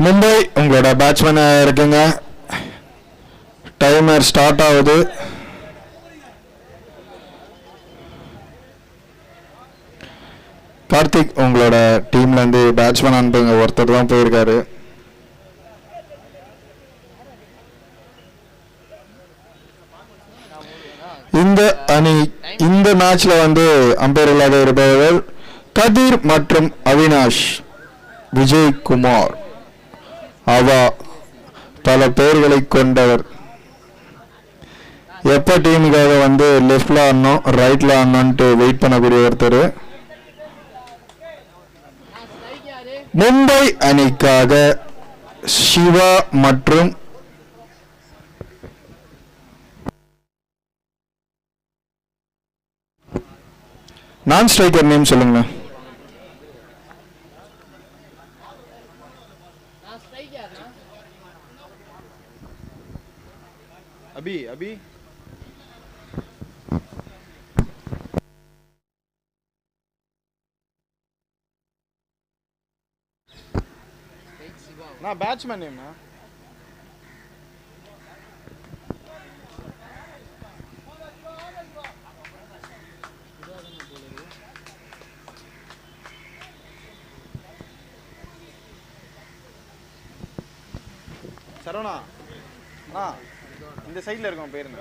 மும்பை உங்களோட பேட்ஸ்மேன் இருக்குங்க. Timer start ஆகுது. கார்த்திக் உங்களோட டீம்ல இருந்து பேட்ஸ்மேன் அனுப்புங்க. ஒருத்தர் தான் போயிருக்காரு. இந்த அணி இந்த மேட்ச்ல வந்து அம்பையர் இல்லாத இருப்பவர்கள் கதிர் மற்றும் அவினாஷ், விஜய்குமார். அவா பல பெயர்களை கொண்டவர். எப்ப டீமுக்காக வந்து லெஃப்ட்ல ஆடணும் ரைட்ல ஆடணும்ட்டு வெயிட் பண்ணக்கூடிய ஒருத்தர். மும்பை அணிக்காக சிவா மற்றும் நான் ஸ்ட்ரைக்கர் நேம் சொல்லுங்க. அபி அபி நான் பேட்ஸ்மேன் நேம் சரவணா. அண்ணா இந்த சைடில் இருக்கோம் பேர் என்ன?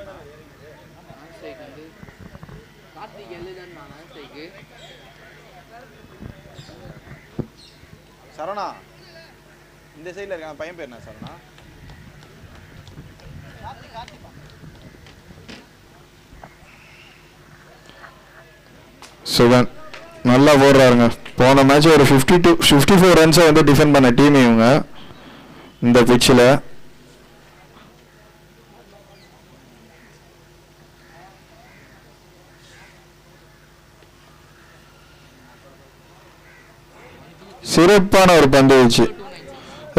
சரவணா இந்த சைடில் இருக்கான் பையன் பேர் என்ன சரவணா? சுகன் நல்லா போடுறாருங்க. போன மேட்ச் ஒரு 54 ரன்ஸை வந்து டிஃபெண்ட் பண்ண டீம் இவங்க இந்த பிச்சில். சிறப்பான ஒரு பந்து வீச்சு.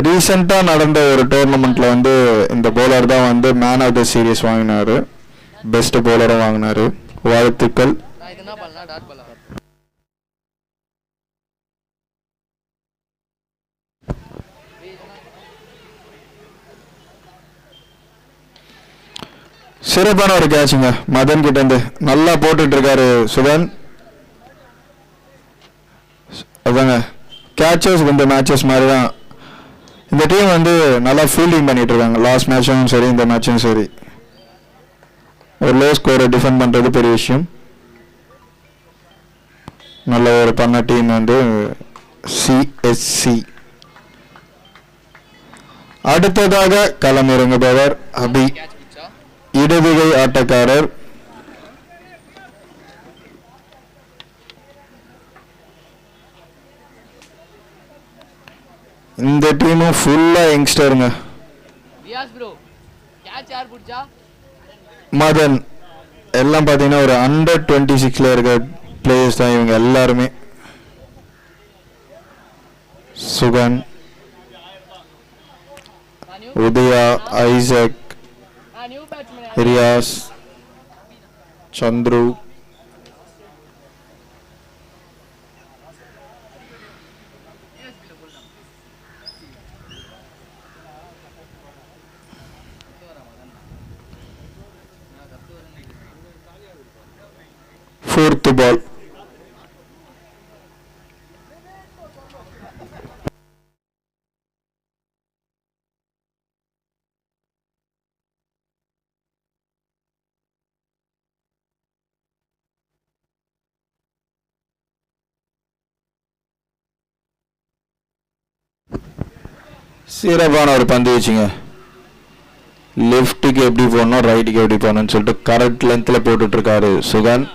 ரீசெண்டாக நடந்த ஒரு டோர்னமெண்ட்ல வந்து இந்த போலர் தான் வந்து மேன் ஆஃப் த சீரீஸ் வாங்கினாரு, பெஸ்ட் போலரும் வாங்கினாரு. வாழ்த்துக்கள். சிறப்பான ஒரு கேட்சுங்க மதன் கிட்ட இருந்து. நல்லா போட்டுட்டு இருக்காரு சுகன். அதாங்க கேச்சர்ஸ் இந்த மேட்சஸ் மாதிரி தான் இந்த டீம் வந்து நல்லா ஃபீல்டிங் பண்ணிட்டு இருக்காங்க. லாஸ்ட் மேட்சும் சரி இந்த மேட்சும் சரி ஒரு லோ ஸ்கோரை டிஃபெண்ட் பண்றது பெரிய விஷயம். நல்ல ஒரு பண்ண டீம் வந்து சிஎஸ்சி. அடுத்ததாக களமிறங்குபவர் அபி, இடதுகை ஆட்டக்காரர். இந்த டீமும் ஃபுல்லா யங்ஸ்டருங்க. மதன் எல்லாம் பார்த்தீங்கன்னா ஒரு அண்டர் 26 இருக்க பிளேயர்ஸ் தான் இவங்க எல்லாருமே. Sugan, Udaya, Isaac, Riyaz, Chandru, fourth ball. சிறப்பான ஒரு பந்து வச்சுங்க. லெஃப்ட்டுக்கு எப்படி போடணும் ரைட்டுக்கு எப்படி போகணும்னு சொல்லிட்டு கரெக்ட் லென்த்தில் போட்டுட்டு இருக்காரு சுகன்.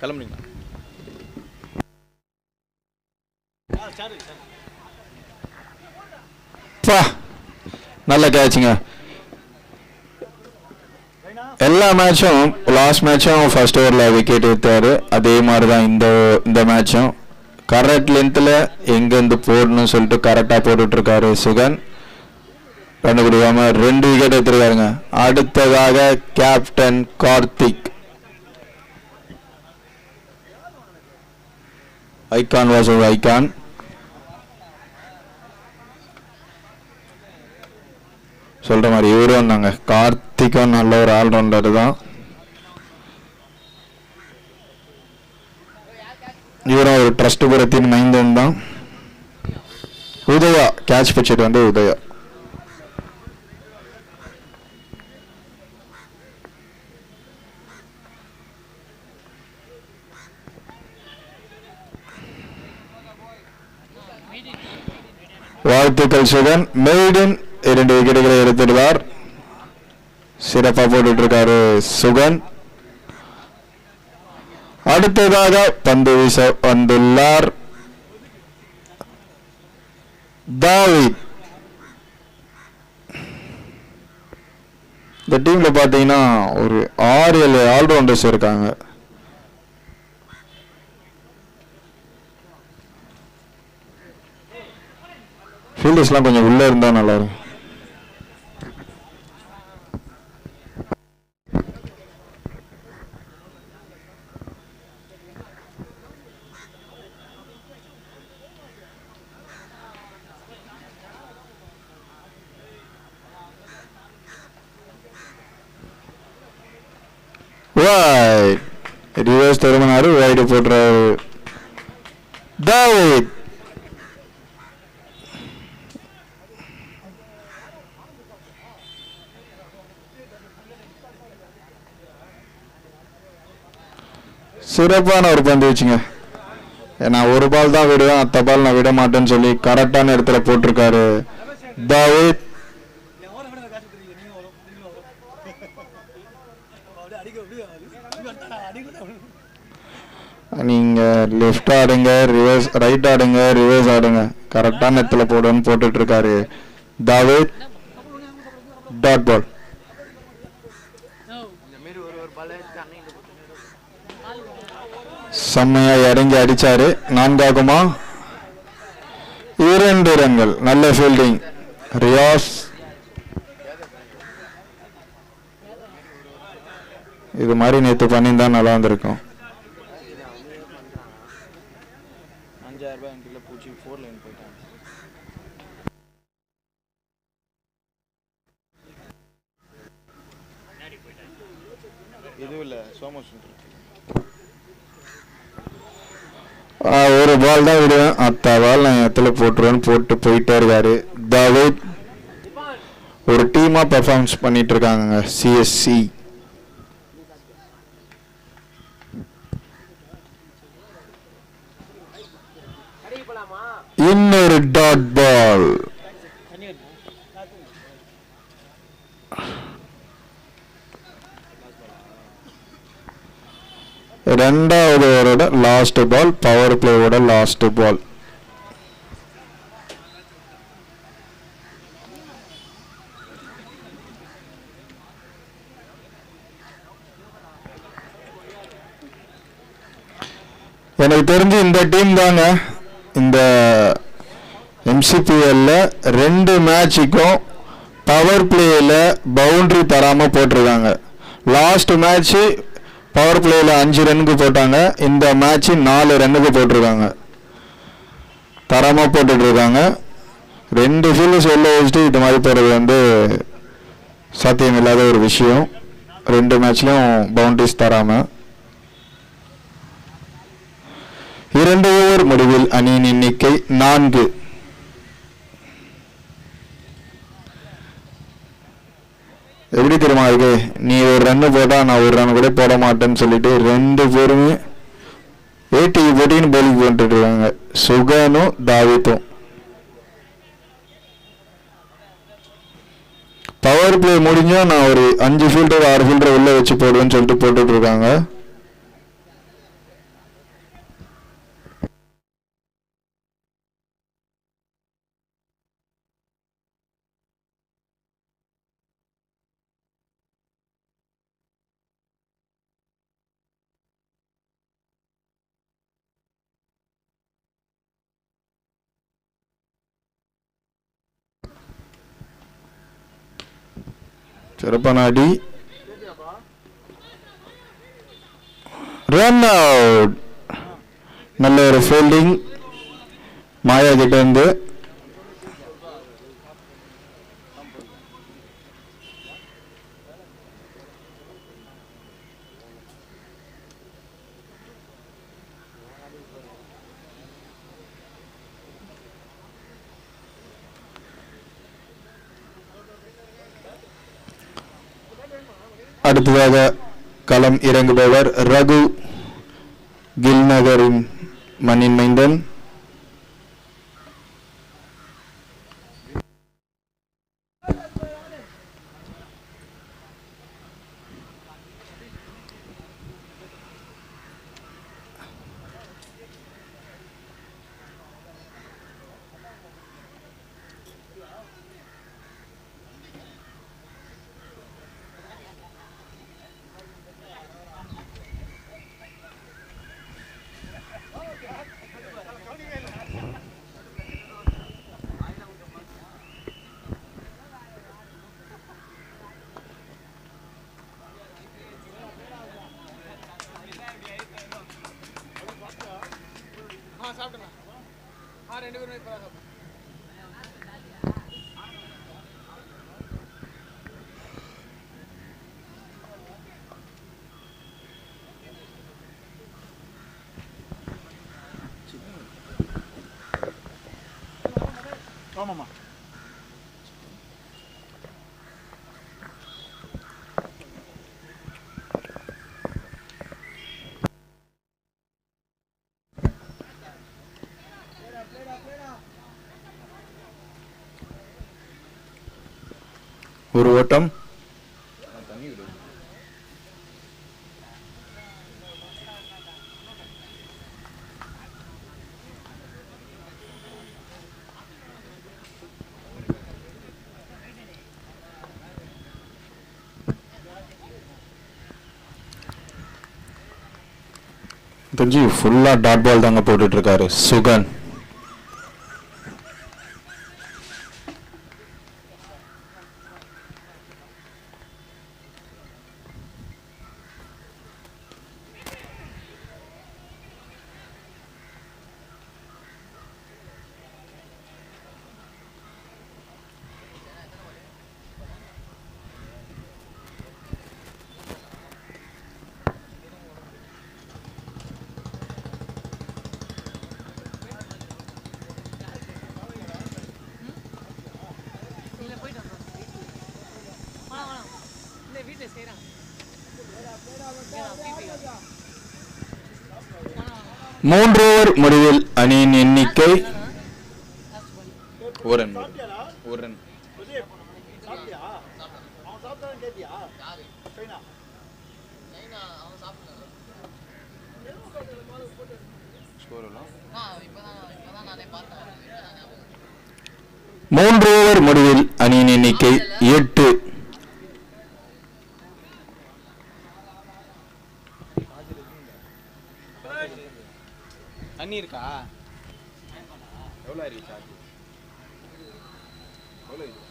கிளம்புறீங்களா? நல்ல கேட்சுங்க. எல்லா மேட்சும் லாஸ்ட் மேட்சும் ஃபர்ஸ்ட் ஓவரில் விக்கெட் எடுத்தாரு. அதே மாதிரி தான் இந்த மேட்சும் கரெக்ட் லென்த்தில் எங்கேருந்து போடணும்னு சொல்லிட்டு கரெக்டாக போட்டுட்ருக்காரு சுகன். ரன் கொடுக்காம 2 விக்கெட் எடுத்திருக்காருங்க. அடுத்ததாக கேப்டன் கார்த்திக். ஐகான் வாஸ் ஒரு ஐகான். சொல்ற மாதிரி இவரும் வந்தாங்க. கார்த்திக்கும் நல்ல ஒரு ஆல்ரவுண்டர் தான். இவரும் ஒரு ட்ரஸ்ட் புரத்தின் மைந்தன் தான். உதயா கேட்ச் பிடிச்சது வந்து உதயா. வாழ்த்துக்கள் சுகன். மெய்டன் 2 விக்கெட்டுகளை எடுத்துள்ளார். சிறப்பாக போட்டுட்டு இருக்காரு சுகன். அடுத்ததாக பந்து வீச வந்துள்ளார் தாவித். இந்த டீம்ல பாத்தீங்கன்னா ஒரு 6-7 ஆல்ரவுண்டர்ஸ் இருக்காங்க. ஃபீல்டர்ஸ்லாம் கொஞ்சம் உள்ள இருந்தா நல்லா இருக்கும். ரிவர்ஸ் திரும்பினாரு. வைடு போட்டுறாரு தாவித். சிறப்பான ஒரு பந்து வச்சுங்க. நான் ஒரு பால் தான் விடுவேன், அத்த பால் நான் விட மாட்டேன்னு சொல்லி கரெக்டான இடத்துல போட்டிருக்காரு தாவித். நீங்க லெஃப்ட் ஆடுங்க, ரிவர்ஸ் ரைட் ஆடுங்க, ரிவர்ஸ் ஆடுங்க, கரெக்டான இடத்துல போடுன்னு போட்டுட்டு இருக்காரு தாவித். Dot ball. செம்மையா இறங்கி அடிச்சாரு. 4 2 ரன்கள். நல்ல ஃபீல்டிங் ரியாஸ். இது மாதிரி நேற்று பண்ணியிருந்தா நல்லா இருந்திருக்கும். 5000 ரூபாய் என்கிட்ட பூச்சி 4 லைன் போயிட்டாங்க. எதுவும் இல்லை சோமசுந்தர். ஒரு பால் தான் விடுவேன், அத்த பால் நான் இடத்துல போட்டுருவேன்னு போட்டு போயிட்டே இருக்காரு தாவித். ஒரு டீமா பெர்ஃபார்மன்ஸ் பண்ணிட்டு இருக்காங்க சிஎஸ்சி. இன்னொரு டாட் பால். ரெண்டாவது ஓவரோட லாஸ்ட் பால், பவர் பிளேவோட லாஸ்ட் பால். எனக்கு தெரிஞ்சு இந்த டீம் தாங்க இந்த MCPL 2 மேட்சுக்கும் பவர் பிளேயில் பவுண்டரி தராமல் போட்டிருக்காங்க. லாஸ்ட் மேட்ச்சு பவர் பிளேயில் 5 ரன்னுக்கு போட்டாங்க. இந்த மேட்ச் 4 ரன்னுக்கு போட்டிருக்காங்க. தரமாக போட்டுட்டு இருக்காங்க. 2 ஃபீல்டர்ஸ் வெளில வச்சுட்டு இது மாதிரி போகிறது வந்து சாத்தியம் இல்லாத ஒரு விஷயம். 2 மேட்ச்லையும் பவுண்டரிஸ் தராமல். 2 ஓவர் முடிவில் அணியின் எண்ணிக்கை 4. எப்படி தெரியுமா இருக்கு? நீ ஒரு ரன்னு போட்டா நான் ஒரு ரன் கூட போட மாட்டேன்னு சொல்லிட்டு 2 பேருமே ஏடிக்கு போட்டின்னு பவுலிங் பண்ணிட்டு இருக்காங்க, சுகனும் தாவித்தும். பவர் பிளே முடிஞ்சா நான் ஒரு 5 ஃபீல்டர் 6 ஃபீல்டர் உள்ள வச்சு போடுவேன்னு சொல்லிட்டு போட்டுட்டு இருக்காங்க. சிறப்பான அடி. Run out. நல்ல ஒரு ஃபீல்டிங் மாயா கிட்ட இருந்து. அடுத்ததாக களம் இறங்குபவர் ரகு, கில் நகரின் மண்ணின் மைந்தன். ஆமாம்மா. ஒரு ஓட்டம். தண்ணி விடு. தெரிஞ்சு ஃபுல்லா டாட் பால் தாங்க போட்டுட்டு இருக்காரு சுகன். மூன்று ஓவர் முடிவில் அணியின் எண்ணிக்கை ஒரு ரன். ஒரு ரன். மூன்று ஓவர் முடிவில் அணியின் எண்ணிக்கை 8. தண்ணி இருக்கா? எவ்வளோ இருக்கு சார்ஜ்? எவ்வளோ இருக்கு?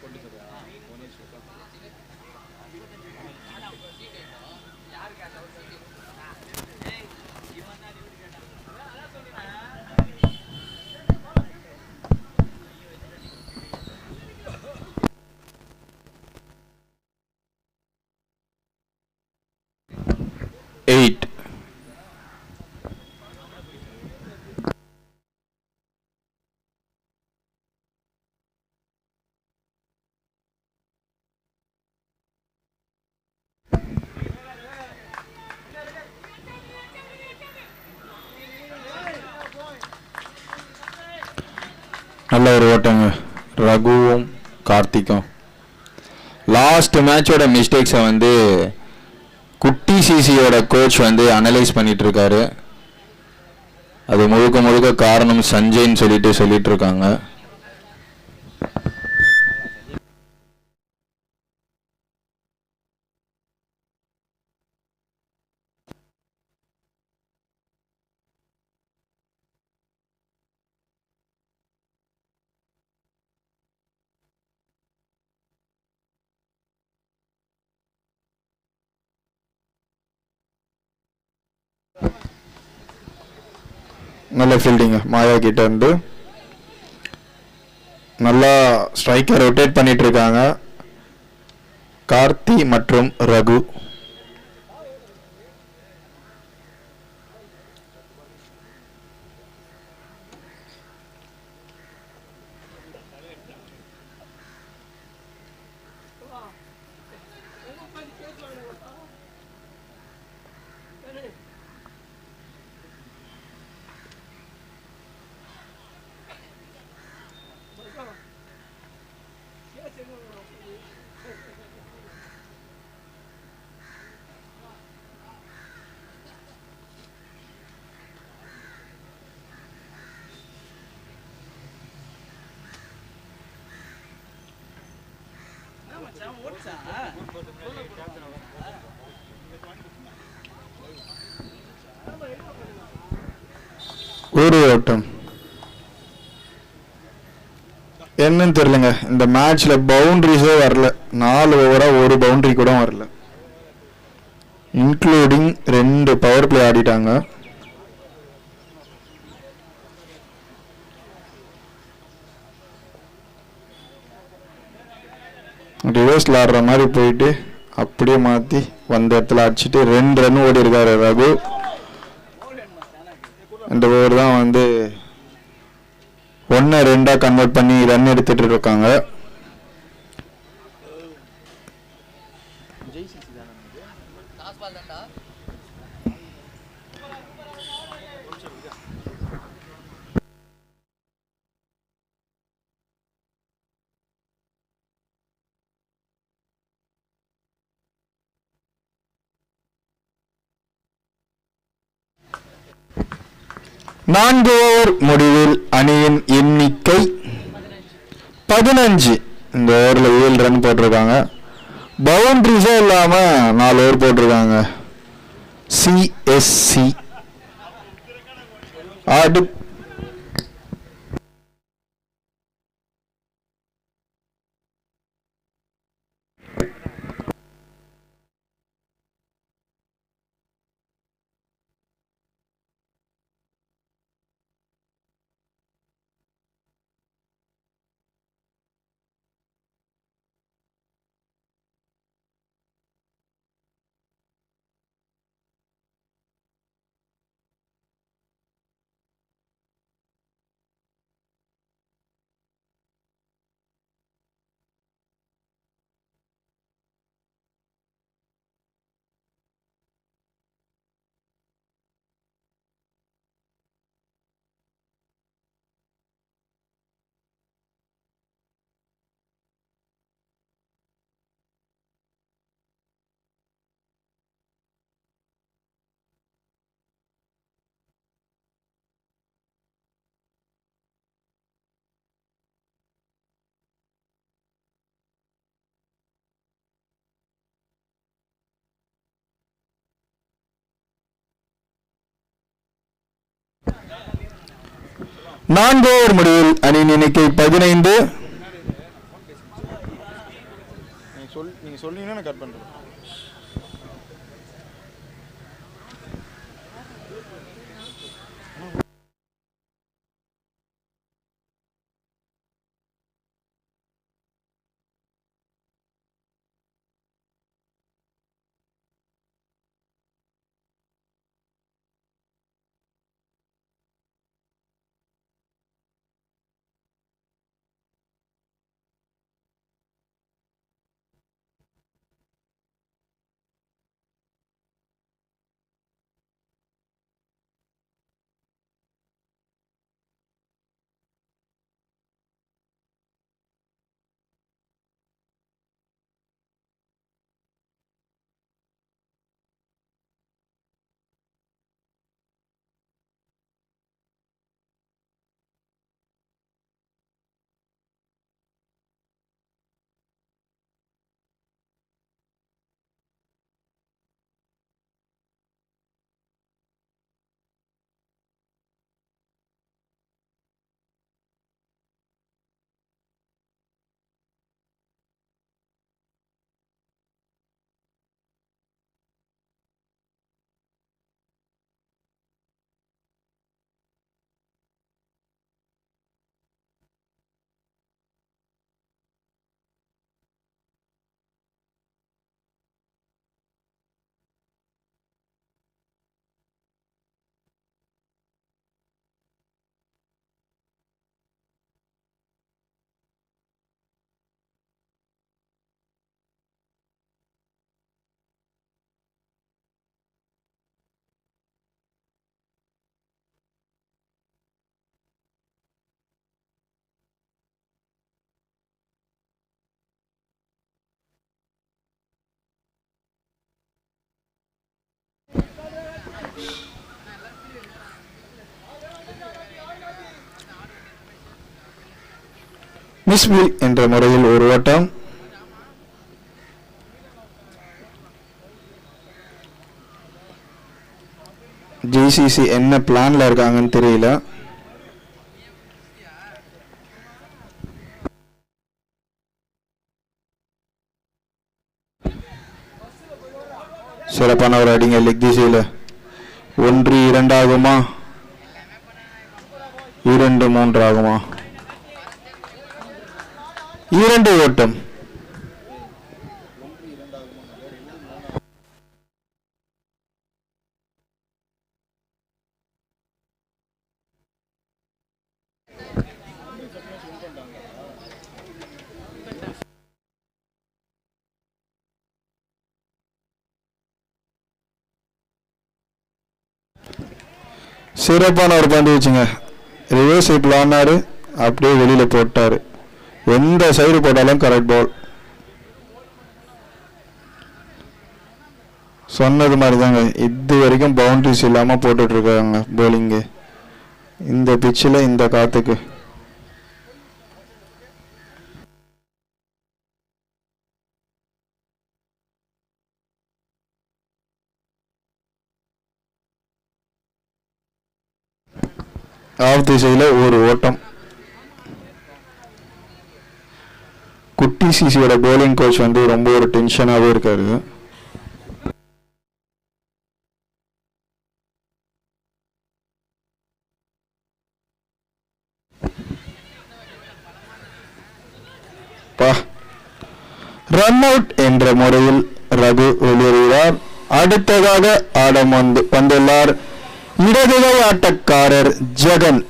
கொண்டு சொல்றியா? ஒன்னே சொல்றா. நல்ல ஒரு ஓட்டங்க ரகுவும் கார்த்திக்கும். லாஸ்ட் மேட்சோட மிஸ்டேக்ஸை வந்து குட்டி சிசியோட கோச் வந்து அனலைஸ் பண்ணிட்டு இருக்காரு. அது முழுக்க முழுக்க காரணம் சஞ்சய்ன்னு சொல்லிட்டு இருக்காங்க. நல்ல ஃபீல்டிங்க மாயா கிட்ட இருந்து. நல்லா ஸ்ட்ரைக்கை ரொட்டேட் பண்ணிட்டு இருக்காங்க கார்த்தி மற்றும் ரகு. ஒரு ஓட்டம். என்னன்னு தெரியலங்க, இந்த மேட்ச்ல பவுண்டரிஸே வரல. 4 ஓவரா ஒரு பவுண்டரி கூட வரல, இன்க்ளூடிங் 2 பவர் பிளே ஆடிட்டாங்க. ரிவர்ஸ்ல ஆடுற மாதிரி போயிட்டு அப்படியே மாத்தி வந்த இடத்துல அடிச்சுட்டு 2 ரன் ஓடி இருக்காரு ரகு. இந்த ஓவர் தான் வந்து 1-2 கன்வெர்ட் பண்ணி ரன் எடுத்துட்டு இருக்காங்க. நான்கு ஓவர் முடிவில் அணியின் எண்ணிக்கை 15. இந்த ஓவரில் 7 ரன் போட்டிருக்காங்க. பவுண்டரிஸே இல்லாம 4 ஓவர் போட்டிருக்காங்க. சிஎஸ்சி ஆடு. நான்கு ஓவர் முடிவில் அணியின் எண்ணிக்கை 15. நீங்க சொன்னீங்கன்னா கட் பண்றேன். மிஸ்வில் என்ற முறையில் ஒரு ஓட்டம். ஜிசிசி என்ன பிளான்ல இருக்காங்கன்னு தெரியல. சிறப்பான ஒரு அடிங்க லெக் திசையில். 1-2 ஆகுமா, 2-3 ஆகுமா? 2 ஓட்டம். சிறப்பான ஒரு பந்து வச்சுங்க. ரிவர்ஸ் சைக்கிள் ஆனாரு, அப்படியே வெளியில போட்டாரு. எந்த சைடு போட்டாலும் கரெக்ட் பால். சொன்னது மாதிரி தாங்க, இது வரைக்கும் பவுண்டரிஸ் இல்லாம போட்டுட்டு இருக்காங்க போலிங்கு இந்த பிச்சில் இந்த காத்துக்கு. ஆஃப் திசையில் ஒரு ஓட்டம். குட்டி சிசியோட போலிங் கோச் வந்து ரொம்ப ஒரு டென்ஷனாகவே இருக்காரு. ரன் அவுட் என்ற முறையில் ரகு வெளியேறுகிறார். அடுத்ததாக ஆடம் வந்துள்ளார் இடதுகை ஆட்டக்காரர் ஜெகன்.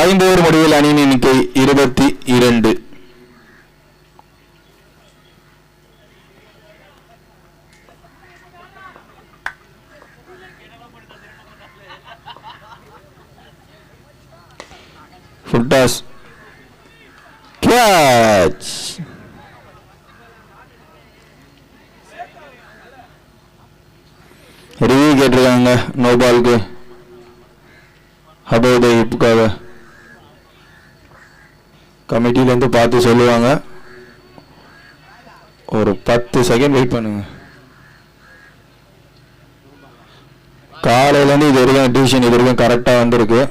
ஐந்து முடிவில் அணியின் எண்ணிக்கை 22. Full toss catch. ரிவ்யூ கேட்டிருக்காங்க நோ பாலுக்கு அபோதை ஹிப்புக்காக. கமிட்டிலேருந்து பார்த்து சொல்லுவாங்க. ஒரு 10 செகண்ட் வெயிட் பண்ணுங்க. காலையிலேருந்து இது வரைக்கும் டியூஷன் இது வரைக்கும் கரெக்டாக வந்திருக்கு.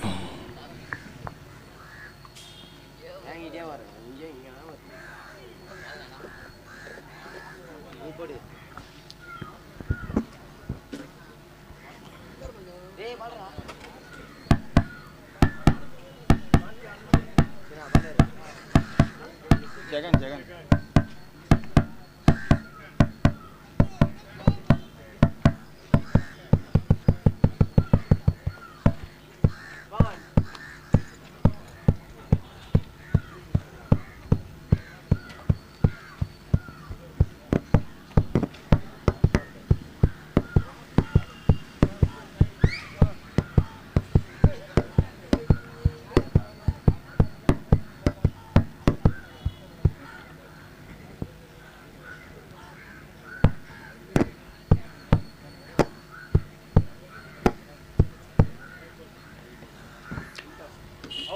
Jagan Jagan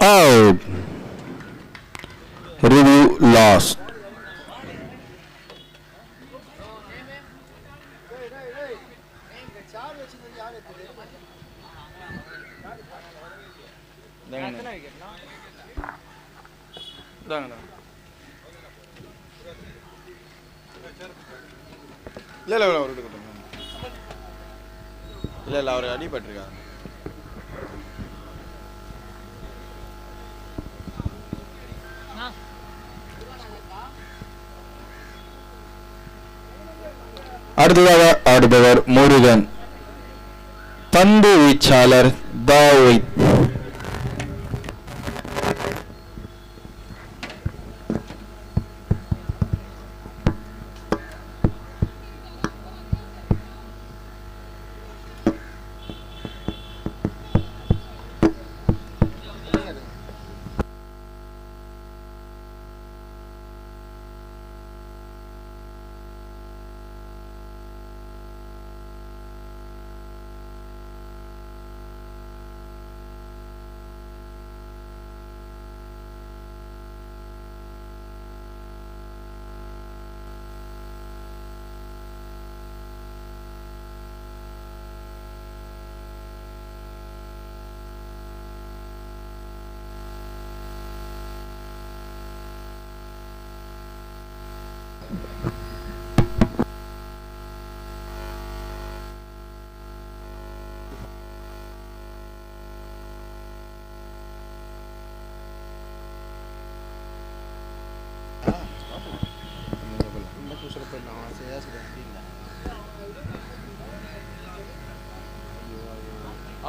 out. Review lost. இல்லை இல்லை ஒரு இருக்கட்டும். இல்லை இல்லை அவர் அடிபட்டிருக்காரு. அடுத்ததாக ஆடுபவர் முருகன். பந்து வீச்சாளர் தாவூத்.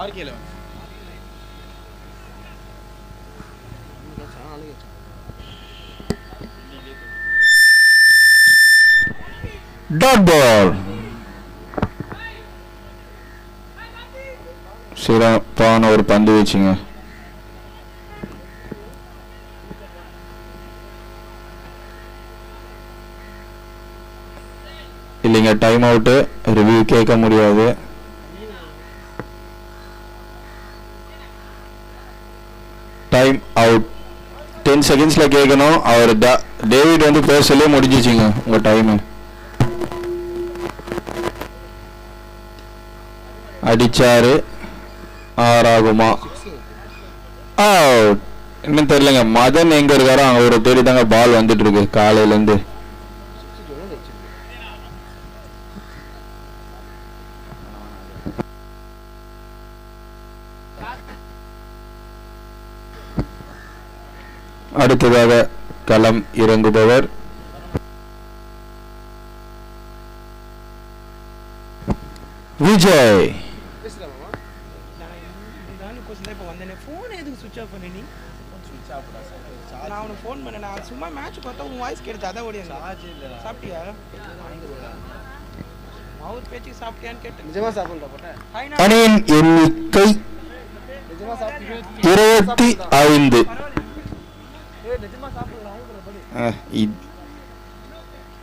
RK11 dot ball. சிறப்பான ஒரு பந்து வீச்சுங்க. இல்லைங்க, டைம் அவுட்டு. ரிவ்யூ கேட்க முடியாது. Time out. 10 செகண்ட்ஸ்ல கேட்கணும். அவர் டேவிட் வந்து பேர் சொல்லி முடிஞ்சிச்சுங்க உங்க டைம். அடிச்சாரு. ஆறாகுமா? அவுட். இன்னும் தெரியலங்க. மதன் எங்க இருக்காரோ அங்க ஒரு தேடி தாங்க பால் வந்துட்டு இருக்கு காலையில இருந்து. அடுத்ததாக களம் இறங்குபவர் விஜய். அணியின் எண்ணிக்கை 25.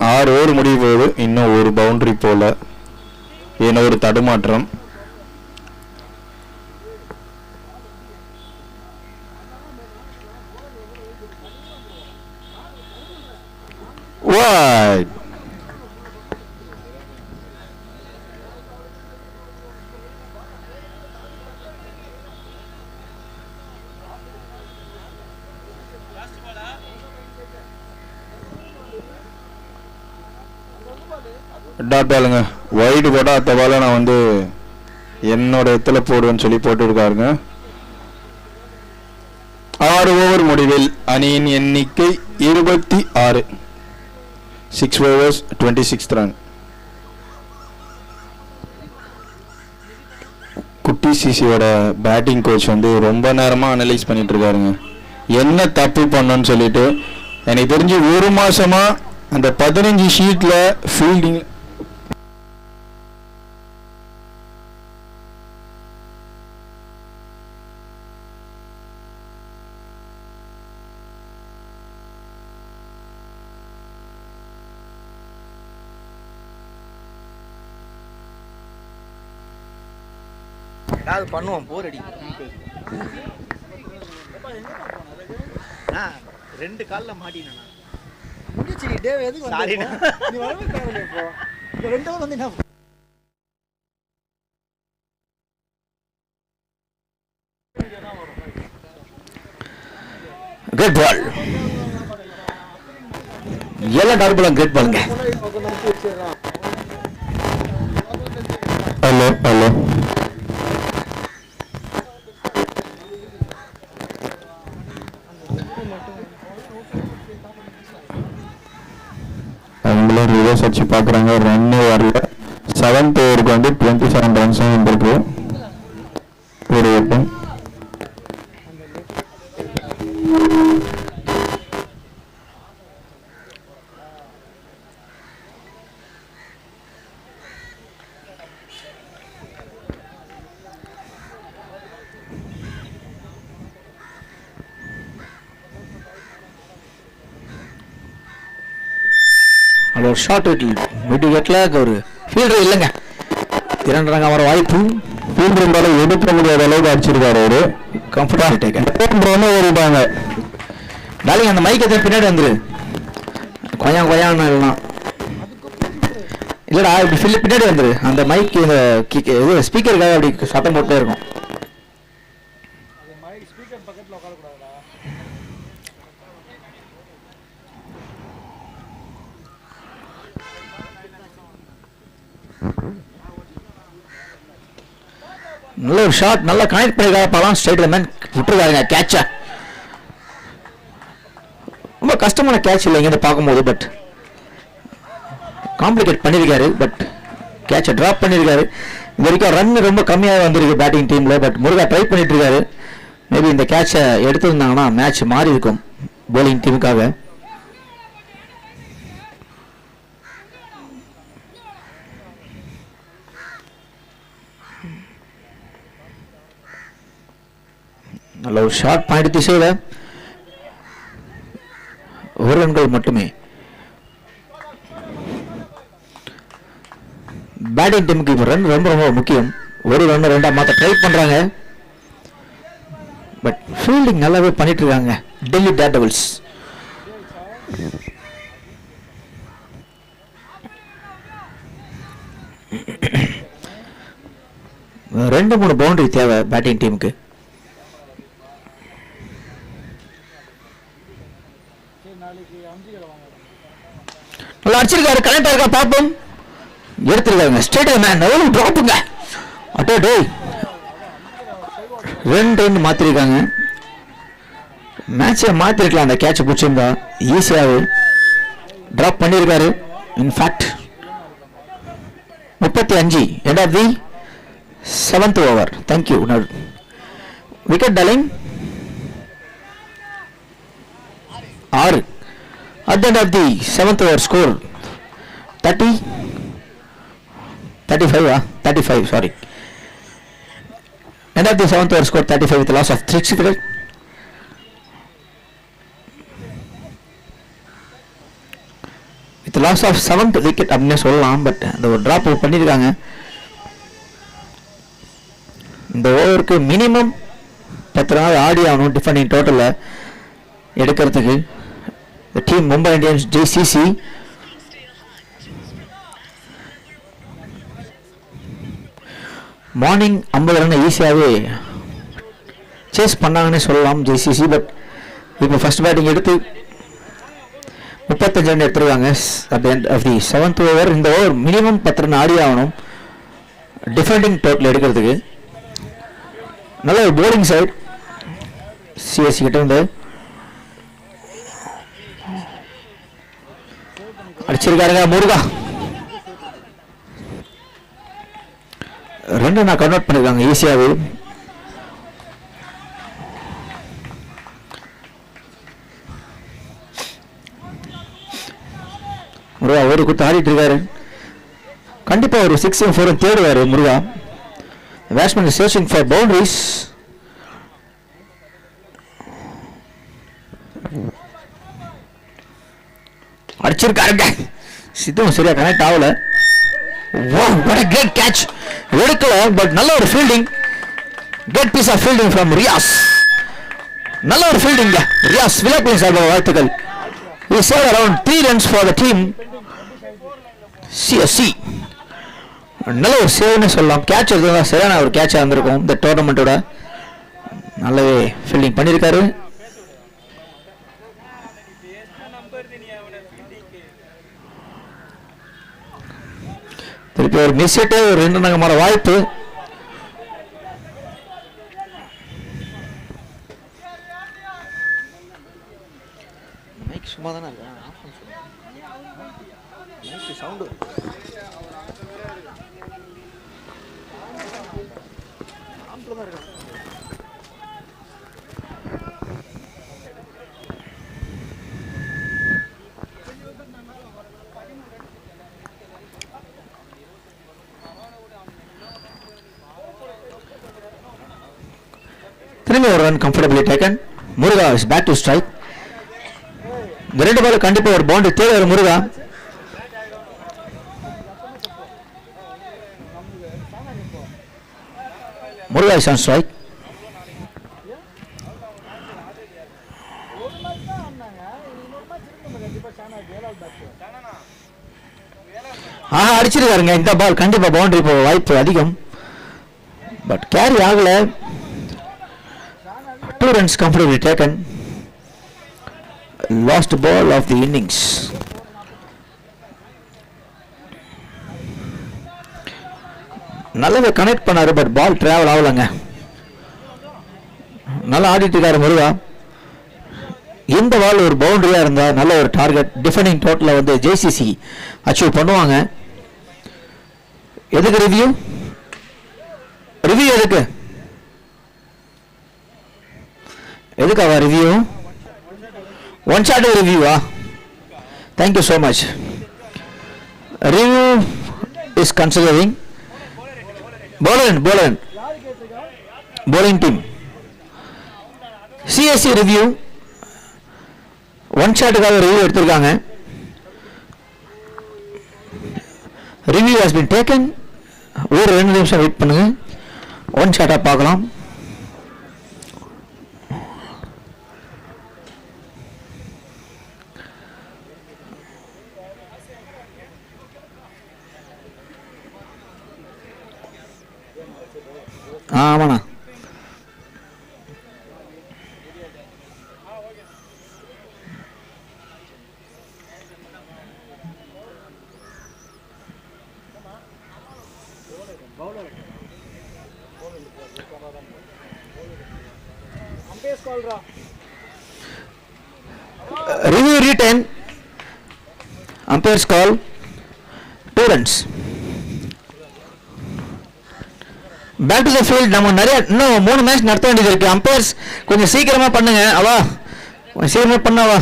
6 ஓவர் முடிய போகுது. இன்னும் ஒரு பவுண்டரி போல. ஏன்னா ஒரு தடுமாற்றம். Wide. டாட் பாலுங்க. வைடு போட்டா அத்த பால நான் வந்து என்னோட இடத்துல போடுவேன்னு சொல்லி போட்டுருக்காருங்க. 6 ஓவர் முடிவில் அணியின் எண்ணிக்கை 26. 6 overs 26 run. குட்டி சிசியோட பேட்டிங் கோச் வந்து ரொம்ப நேரமா அனலைஸ் பண்ணிட்டு இருக்காருங்க. என்ன தப்பு பண்ணணும்னு சொல்லிட்டு. எனக்கு தெரிஞ்சு ஒரு மாசமா அந்த 15 ஷீட்ல ஃபீல்டிங் ஏதாவது பண்ணுவோம். போர் அடி. 2 கால்ல மாட்டினா முடிச்சு. டேவ் எதுக்கு வந்து நீ வரவே தேவையில்லை. இப்போ 2 வந்து என்ன குட் பால். எல்லாம் டாட் பால் கிரேட் பாலுங்க. ஹலோ ஹலோ அவங்களும் ரிவர்ஸ் அடிச்சு பார்க்குறாங்க. ரன்னு வரல. 7th ஓவருக்கு வந்து 27 ரன்ஸும் வந்திருக்கு. ஒரு ஓட்டம். அது ஒரு ஷார்ட் விக்கெட்ல ஒரு ஃபீல்டர் இல்லைங்க. 2 ரன் வர வாய்ப்பு. ஃபீல்டர் இருந்தாலும் எடுக்க முடியாத அளவுக்கு அடிச்சிருக்காரு அவரு. கம்ஃபர்டபுள் டேக்கர் ஓடிட்டாங்க. டாலிங் அந்த மைக் எத்தனை பின்னாடி வந்துரு. கொயான்னு எல்லாம் இல்லடா, இப்படி ஃபில் பின்னாடி வந்துரு. அந்த மைக் இது ஸ்பீக்கருக்காக அப்படி சத்தம் போட்டே இருக்கும். நல்ல ஒரு ஷாட், நல்லா கனெக்ட் பண்ணிருக்காங்க. பலாம் ஸ்ட்ரைட்ல மேன் விட்டுருக்காங்க கேட்ச. ரொம்ப கஷ்டமான கேட்ச் இல்லை இங்கே பார்க்கும்போது. பட் காம்ப்ளிகேட் பண்ணியிருக்காரு. பட் கேட்சை ட்ராப் பண்ணியிருக்காரு. இது வரைக்கும் ரன் ரொம்ப கம்மியாக வந்திருக்கு பேட்டிங் டீமில். பட் முருகா ட்ரை பண்ணிட்டு இருக்காரு. மேபி இந்த கேட்சை எடுத்திருந்தாங்கன்னா மேட்ச் மாறி இருக்கும் போலிங் டீமுக்காக. நல்ல ஒரு ஷார்ட் பாயிண்ட் திசையில் ஒரு ரன்கள் மட்டுமே. பேட்டிங் டீமுக்கு இப்போ ரன் ரொம்ப ரொம்ப முக்கியம். ஒரு ரன் 2 மாற்ற ட்ரை பண்றாங்க. பட் ஃபீல்டிங் நல்லாவே பண்ணிட்டு இருக்காங்க டெல்லி டேர்டெவில்ஸ். ரெண்டு 3 பவுண்டரி தேவை பேட்டிங் டீமுக்கு. நல்லா அடிச்சிருக்காரு. கனெக்ட் இருக்கா பாப்போம். எடுத்திருக்காங்க ஸ்ட்ரைட் மேன். டிராப்புங்க. அட்டே டேய் 2 ரன் மாத்திருக்காங்க. மேட்சை மாத்திருக்கலாம். அந்த கேட்சை பிடிச்சிருந்தா ஈஸியாகவே டிராப் பண்ணியிருக்காரு. In fact 35 end of the 7th over. Thank you. Wicket darling 6 at the end of the 7th over. Score 35 sorry. End of the 7th over. Score 35 with a loss of 6 wickets. With a loss of 7th wicket அப்படின்னு சொல்லலாம். But அந்த ஒரு drop பண்ணியிருக்காங்க. இந்த ஓவருக்கு minimum 10 நாள் ஆடி ஆகணும் defending டோட்டலில் எடுக்கிறதுக்கு. Team Mumbai Indians JCC morning 50 run ஈஸியாகவே சேஸ் பண்ணாங்கன்னு சொல்லலாம் ஜேசிசி. பட் இப்போ ஃபர்ஸ்ட் பேட்டிங் எடுத்து 35 ரன் எடுத்துருக்காங்க at the end of the 7th over. இந்த ஓவர் மினிமம் 10 ரன் ஆடி ஆகணும் டிஃபெண்டிங் டோட்டல் எடுக்கிறதுக்கு. நல்ல ஒரு போலிங் சைட் சிஎஸ்சி கிட்ட இருந்து அடிச்சிருக்காருங்க முருகா. 2 நான் கன்வெர்ட் பண்ணிருக்காங்க ஈஸியாகவே. முருகா ஒரு குத்து ஆடிட்டு இருக்காரு. கண்டிப்பா ஒரு 6 4 தேடுவாரு Muruga. Batsman is searching for boundaries. அடிச்சிருக்காருங்க. சித்தும் சரியா கனெக்ட் ஆகல. Wow, what a great catch. எடுக்கல பட் நல்ல ஒரு fielding. great piece of fielding from Riyaz. நல்ல ஒரு ஃபீல்டிங் ரியாஸ். விளையாட்டு சார்பாக வாழ்த்துக்கள். He saved around 3 runs for the team. CSC நல்ல ஒரு சேவ்னு சொல்லலாம். கேட்ச் எடுத்தா சரியான ஒரு கேட்சாக இருந்திருக்கும் இந்த டோர்னமெண்ட்டோட. நல்லாவே ஃபீல்டிங் பண்ணியிருக்காரு. திருப்பி ஒரு மிஸ் ஹிட்டு, ஒரு 2 ரன் மாற வாய்ப்பு. சும்மா தானே சவுண்டு திரும்பி ஒரு run comfortably taken. Muruga is back to strike. இந்த 2 பால் கண்டிப்பா ஒரு பவுண்டரி தேவை. ஒரு முருகா இஸ் ஆன் ஸ்ட்ரைக். அடிச்சிருக்காருங்க. இந்த பால் கண்டிப்பா பவுண்டரி போக வாய்ப்பு அதிகம். பட் கேரி ஆகல. 2 runs comfortably taken. Last ball of the innings. நல்லாவே கனெக்ட் பண்ணாரு. பட் பால் டிராவல் ஆகலங்க. நல்லா ஆடிட்டு இருக்காரு முருகா. இந்த பால் ஒரு பவுண்டரியா இருந்தா நல்ல ஒரு டார்கெட். டிஃபெண்டிங் டோட்டல வந்து ஜேசிசி அச்சீவ் பண்ணுவாங்க. எதுக்கு ரிவ்யூ எதுக்கு எதுக்காவா ரிவ்யூ? ஒன் ஷாட் ரிவ்யூவா? Thank you so much. Review is considering bowling team. CSC review one ஷாட்டுக்காக ரிவ்யூ எடுத்திருக்காங்க. Review has been taken. ஒரு 2 நிமிஷம் வெயிட் பண்ணுங்க. ஒன் ஷாட்டா பார்க்கலாம். ஆமாண்ணா. Review written. Umpire's call. 2 runs. Back to the field. நம்ம நிறைய இன்னும் 3 மேட்ச் நடத்த வேண்டியது இருக்கு. அம்பையர்ஸ் கொஞ்சம் சீக்கிரமா பண்ணுங்க. சீக்கிரமா பண்ணவா.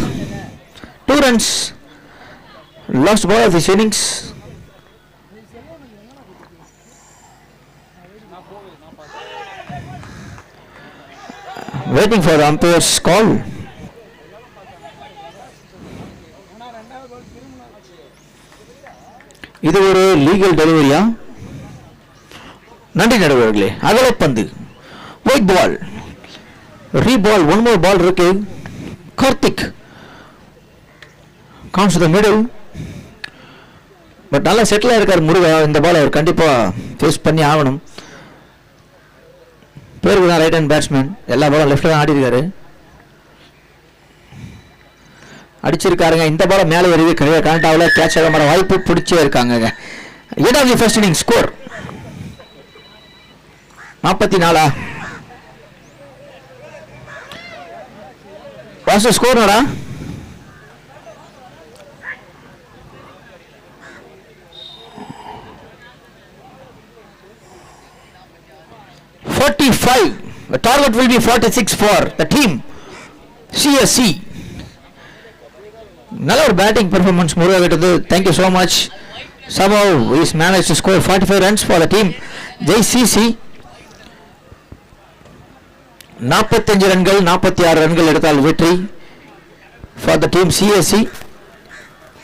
2 runs. Last ball of the innings. Waiting for the umpire's call. இது ஒரு லீகல் டெலிவரியா? நன்றி நடுவர்களே. அகலப்பந்து ஒயிட் பால் ரீபால். 1 more ball இருக்கு. Karthik comes to the middle. But நல்லா செட்டில் இருக்கார் முருகா. இந்த பால் அவர் கண்டிப்பா ஃபேஸ் பண்ணி ஆகணும். பேருக்கு தான் ரைட் ஹேண்ட் பேட்ஸ்மேன். எல்லா பாலும் லெஃப்ட்ல தான் ஆடி இருக்காரு. அடிச்சிருக்காருங்க. இந்த பால மேலே வருது. கனெக்ட் ஆகல. கேட்ச் ஆக மாற வாய்ப்பு பிடிச்சே இருக்காங்க. At of the first inning score 44. What's the score நாடா? 45. The target will be 46 for the team CSC. நல்ல ஒரு பேட்டிங் பெர்ஃபார்மன்ஸ் முருகா கிட்டது. Thank you so much. somehow he's managed to score 45 runs for the team JCC. 45 ரன்கள் 46 ரன்கள் எடுத்தால் வெற்றி for the team CSC.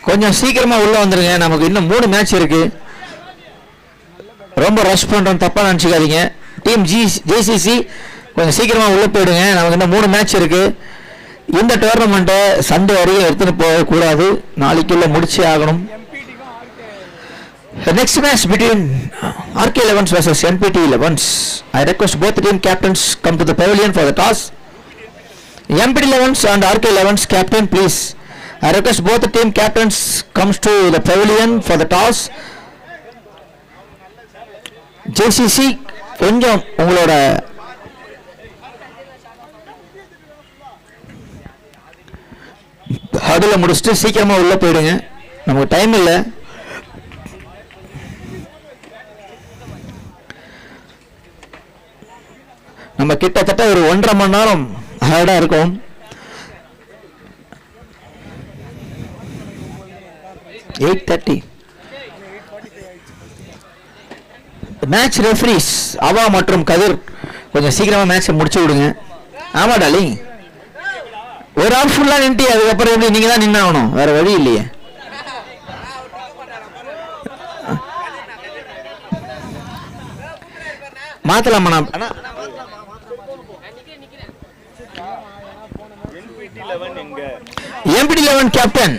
கொஞ்சம் சீக்கிரமா உள்ள வந்துருங்க. நமக்கு இன்னும் 3 மேட்ச் இருக்கு. ரொம்ப ரஷ் பண்றோம், தப்பா நினைச்சுக்காதீங்க. டீம் JCC கொஞ்சம் சீக்கிரமா உள்ள போயிடுங்க. நமக்கு இன்னும் 3 மேட்ச் இருக்கு. இந்த டோர்னமெண்ட்டை சண்டே வரையும் எடுத்துட்டு போக கூடாது. நாளைக்குள்ள முடிச்சே ஆகணும். The next match between RK11s versus MPT11s. I request both the team captains come to the pavilion for the toss. MPT11s and RK11s captain, please. I request both the team captains comes to the pavilion for the toss. JCC கொஞ்சம் உங்களோட ஹடல முடிச்சுட்டு சீக்கிரமா உள்ள போயிடுங்க, நமக்கு time இல்லை. நம்ம கிட்டத்தட்ட ஒரு 1.5 மணி நேரம் ஹார்டா இருக்கும். மேட்ச் ரெஃபரிஸ் அவா மற்றும் கதிர் கொஞ்சம் சீக்கிரமா மேட்சை முடிச்சு விடுங்க. ஆமா டாலிங், ஒரு ஆள் ஃபுல்லா நின்று அதுக்கப்புறம் எப்படி நீங்க தான் நின்னாகணும், வேற வழி இல்லையே. மாத்தலாமா? எம்பிடி 11 கேப்டன்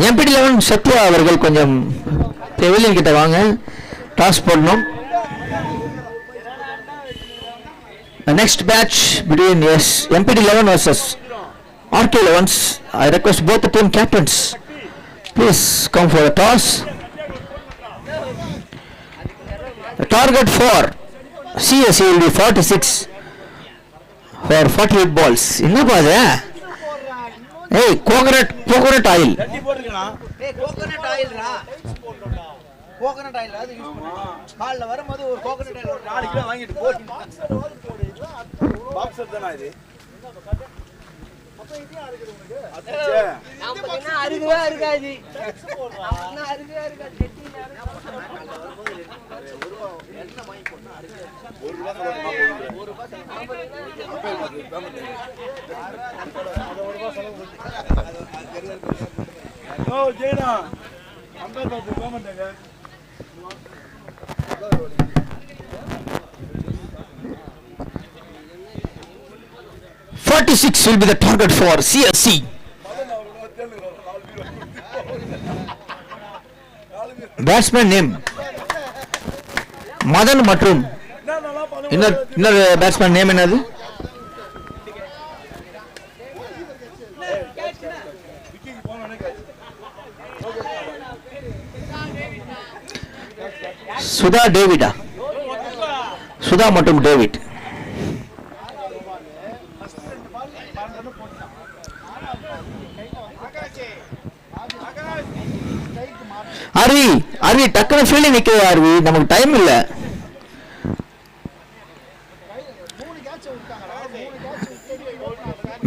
எம்பிடி 11 சத்யா அவர்கள் கொஞ்சம் பெவிலியன் கிட்ட வாங்க, டாஸ் போடணும். Next match between MPD 11 versus RK 11s. I request both the team captains, please come for the toss. The target for CSE will be 46 for 48 balls. Inna paadha? Hey, coconut oil. ஏய் coconut oil ரா, coconut oil அது use பண்ணு. கால்ல வரும்போது ஒரு coconut oil ஒரு 4 kilo வாங்கிட்டு போ. Boxer தானா இது? அப்ப இதே இருக்குது உங்களுக்கு. அச்சே. நம்ம என்ன அருகவே இருக்காது. நம்ம அருகவே இருக்காது. கெட்டில வரும்போது என்ன வாங்கி போனா அருகவே. ₹1 ஓ ஜெயனா அம்பர் பாத்து பேமெண்ட்ங்க. 46 will be the target for CSC. Batsman name Madan மற்றும் இன்னொரு பேட்ஸ்மேன் நேம் என்னது? சுதா டேவிடா, சுதா மற்றும் டேவிட். அருவி டக்குனு ஃபீல்டிங் நிற்கிறது. அருவி நமக்கு டைம் இல்லை.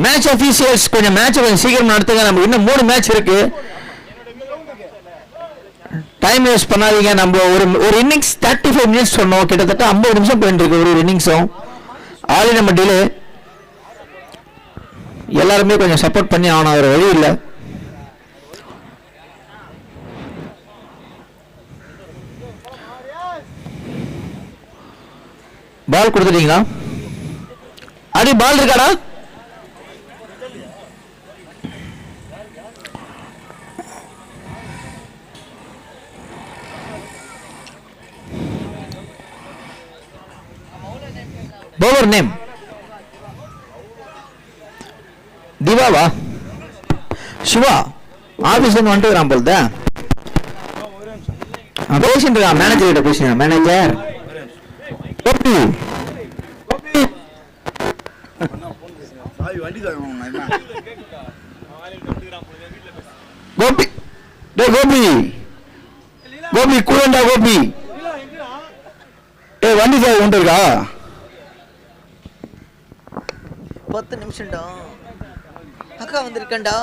மேட்ச் ஆஃபீஷியல்ஸ் கொஞ்சம் மேட்ச் கொஞ்சம் சீக்கிரம் நடத்துங்க, நமக்கு இன்னும் 3 மேட்ச் இருக்கு. டைம் வேஸ்ட் பண்ணாதீங்க. நம்ம ஒரு இன்னிங்ஸ் 35 மினிட்ஸ் சொன்னோம், கிட்டத்தட்ட 50 நிமிஷம் போயிட்டு இருக்கு ஒரு இன்னிங்ஸும். ஆல்ரெடி நம்ம டிலே, எல்லாருமே கொஞ்சம் சப்போர்ட் பண்ணி ஆகணும், வேற வழி இல்லை. பால் கொடுத்துட்டீங்களா? அடி பால் இருக்காடா? bowler name திவாவா? சிவா ஆபீஸ்ல இருந்து வந்துட்டு போல்தா பேசிட்டு இருக்கா. மேனேஜர் கிட்ட பேசுங்க. மேனேஜர் கோபி கோபி டே கோபி கோபி கூடண்டா கோபி. ஏ வண்டி சார் கொண்டு இருக்கா? 10 நிமிஷம்டா அக்கா வந்திருக்கேன்டா.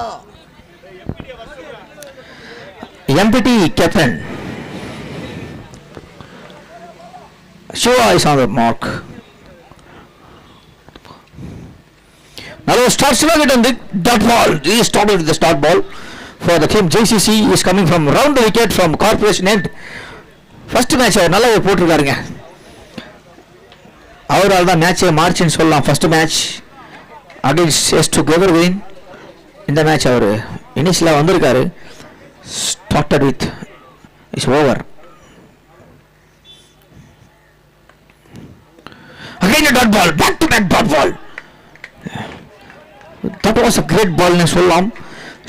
MPT captain Shiva is on the mark. Now start Shiva get on the dot ball. He started with the start ball for the team. JCC is coming from round the wicket from Corporation end. First match அவர் நல்லா போட்டுருக்காருங்க. அவரால் தான் மேட்சை மார்ச்னு சொல்லலாம். First match against எஸ் டு கெவர் வின். இந்த மேட்ச் அவர் இனிஷியலாக வந்திருக்காரு. Started with his over. Again a dot ball, back to back dot ball. That was a great ball னு சொல்லலாம்.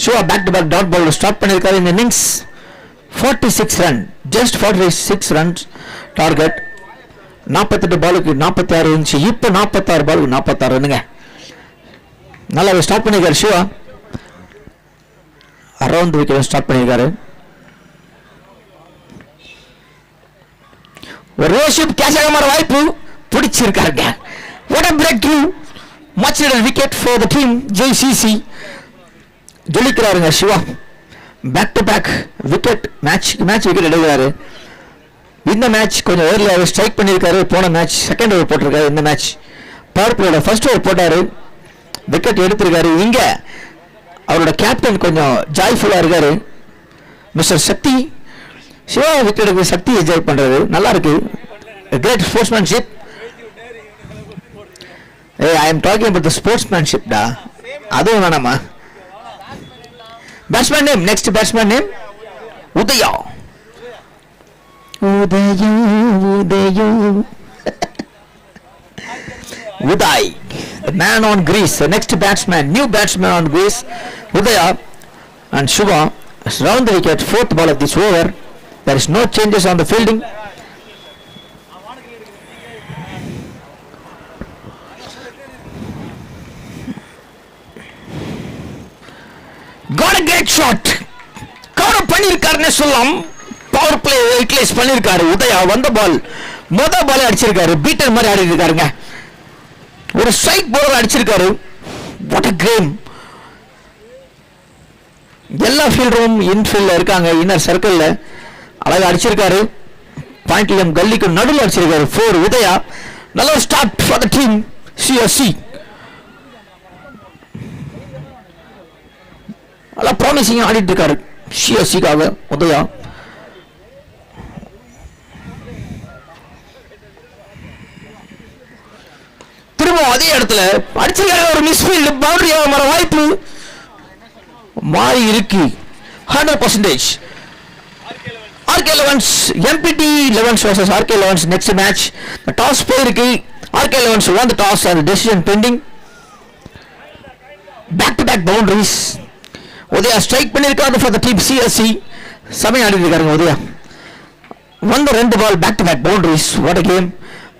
So back to back dot ball start பண்ணிருக்காரு இந்த இன்னிங்ஸ். 46 ரன், ஜஸ்ட் 46 ரன்ஸ் டார்கெட். 48 பாலுக்கு 46 இருந்துச்சு, இப்போ 46 பாலுக்கு 46 ரன்னுங்க. நல்லா ஸ்டார்ட் பண்ணியிருக்காரு சிவா, அரௌண்ட் விக்கெட் ஸ்டார்ட் பண்ணியிருக்காரு. ஒரு ரோஷிப் கேட்ச் ஆக மாற வாய்ப்பு பிடிச்சிருக்காருங்க. What a breakthrough, much needed wicket for the team JCC. ஜொலிக்கிறாருங்க Shiva, back to back wicket, match wicket எடுக்கிறாரு. இந்த மேட்ச் கொஞ்சம் ஏர்லியாக ஸ்ட்ரைக் பண்ணியிருக்காரு. போன மேட்ச் செகண்ட் ஓவர் போட்டிருக்காரு. இந்த மேட்ச் பவர் பிளேயோட ஃபர்ஸ்ட் ஓவர் போட்டாரு, விக்கெட் எடுத்திருக்காரு. இங்க அவரோட கேப்டன் கொஞ்சம் ஜாய்ஃபுல்லா இருக்காரு. மிஸ்டர் சக்தி சிவா விக்கெட் எடுக்க சக்தி என்ஜாய் பண்றது நல்லா இருக்கு. Great sportsmanship. I am talking about the sportsmanship டா. அதுவும் வேணாமா? Batsman name, next batsman name Udaya. Udaya Udaya Uday, the man on grease, the next batsman, new batsman on grease, Udaya and Shubha round the wicket, fourth ball of this over. There is no changes on the fielding. Got a great shot. Cover பண்ணிருக்காருன்னு சொல்லலாம். Power play utilise பண்ணிருக்காரு உதயா. வந்த பால் மொத பால் அடிச்சிருக்காரு, Peter மாதிரி ஆடி இருக்காருங்க. ஒரு strike bowler அடிச்சிருக்காரு. What a game. எல்லா ஃபீல்டரும் இன்ஃபீல்ட்ல இருக்காங்க, இன்னர் சர்க்கிள்ல அழகா அடிச்சிருக்காரு. பாயிண்ட்லியம் கல்லிக்கு நடுவில் அடிச்சிருக்காரு. 4 உதயா. நல்ல start for the team CSC. நல்லா ப்ராமிசிங் ஆடிட்டு இருக்காரு CSCக்காக உதயா. திரும்ப அதே இடத்துல அடிச்சிருக்காரு. ஒரு மிஸ்ஃபீல்ட், பவுண்டரி வர வாய்ப்பு மாறி இருக்கு. 100%. RK 11s, MPT 11s versus RK 11s next match. The toss போயிருக்கு. RK 11s won the toss and the decision pending. Back to back boundaries. Udaya strike பண்ணிருக்காரு for the team CSC. சமயம் ஆடி இருக்காருங்க உதயா. வந்த 2 ball back to back boundaries. What a game.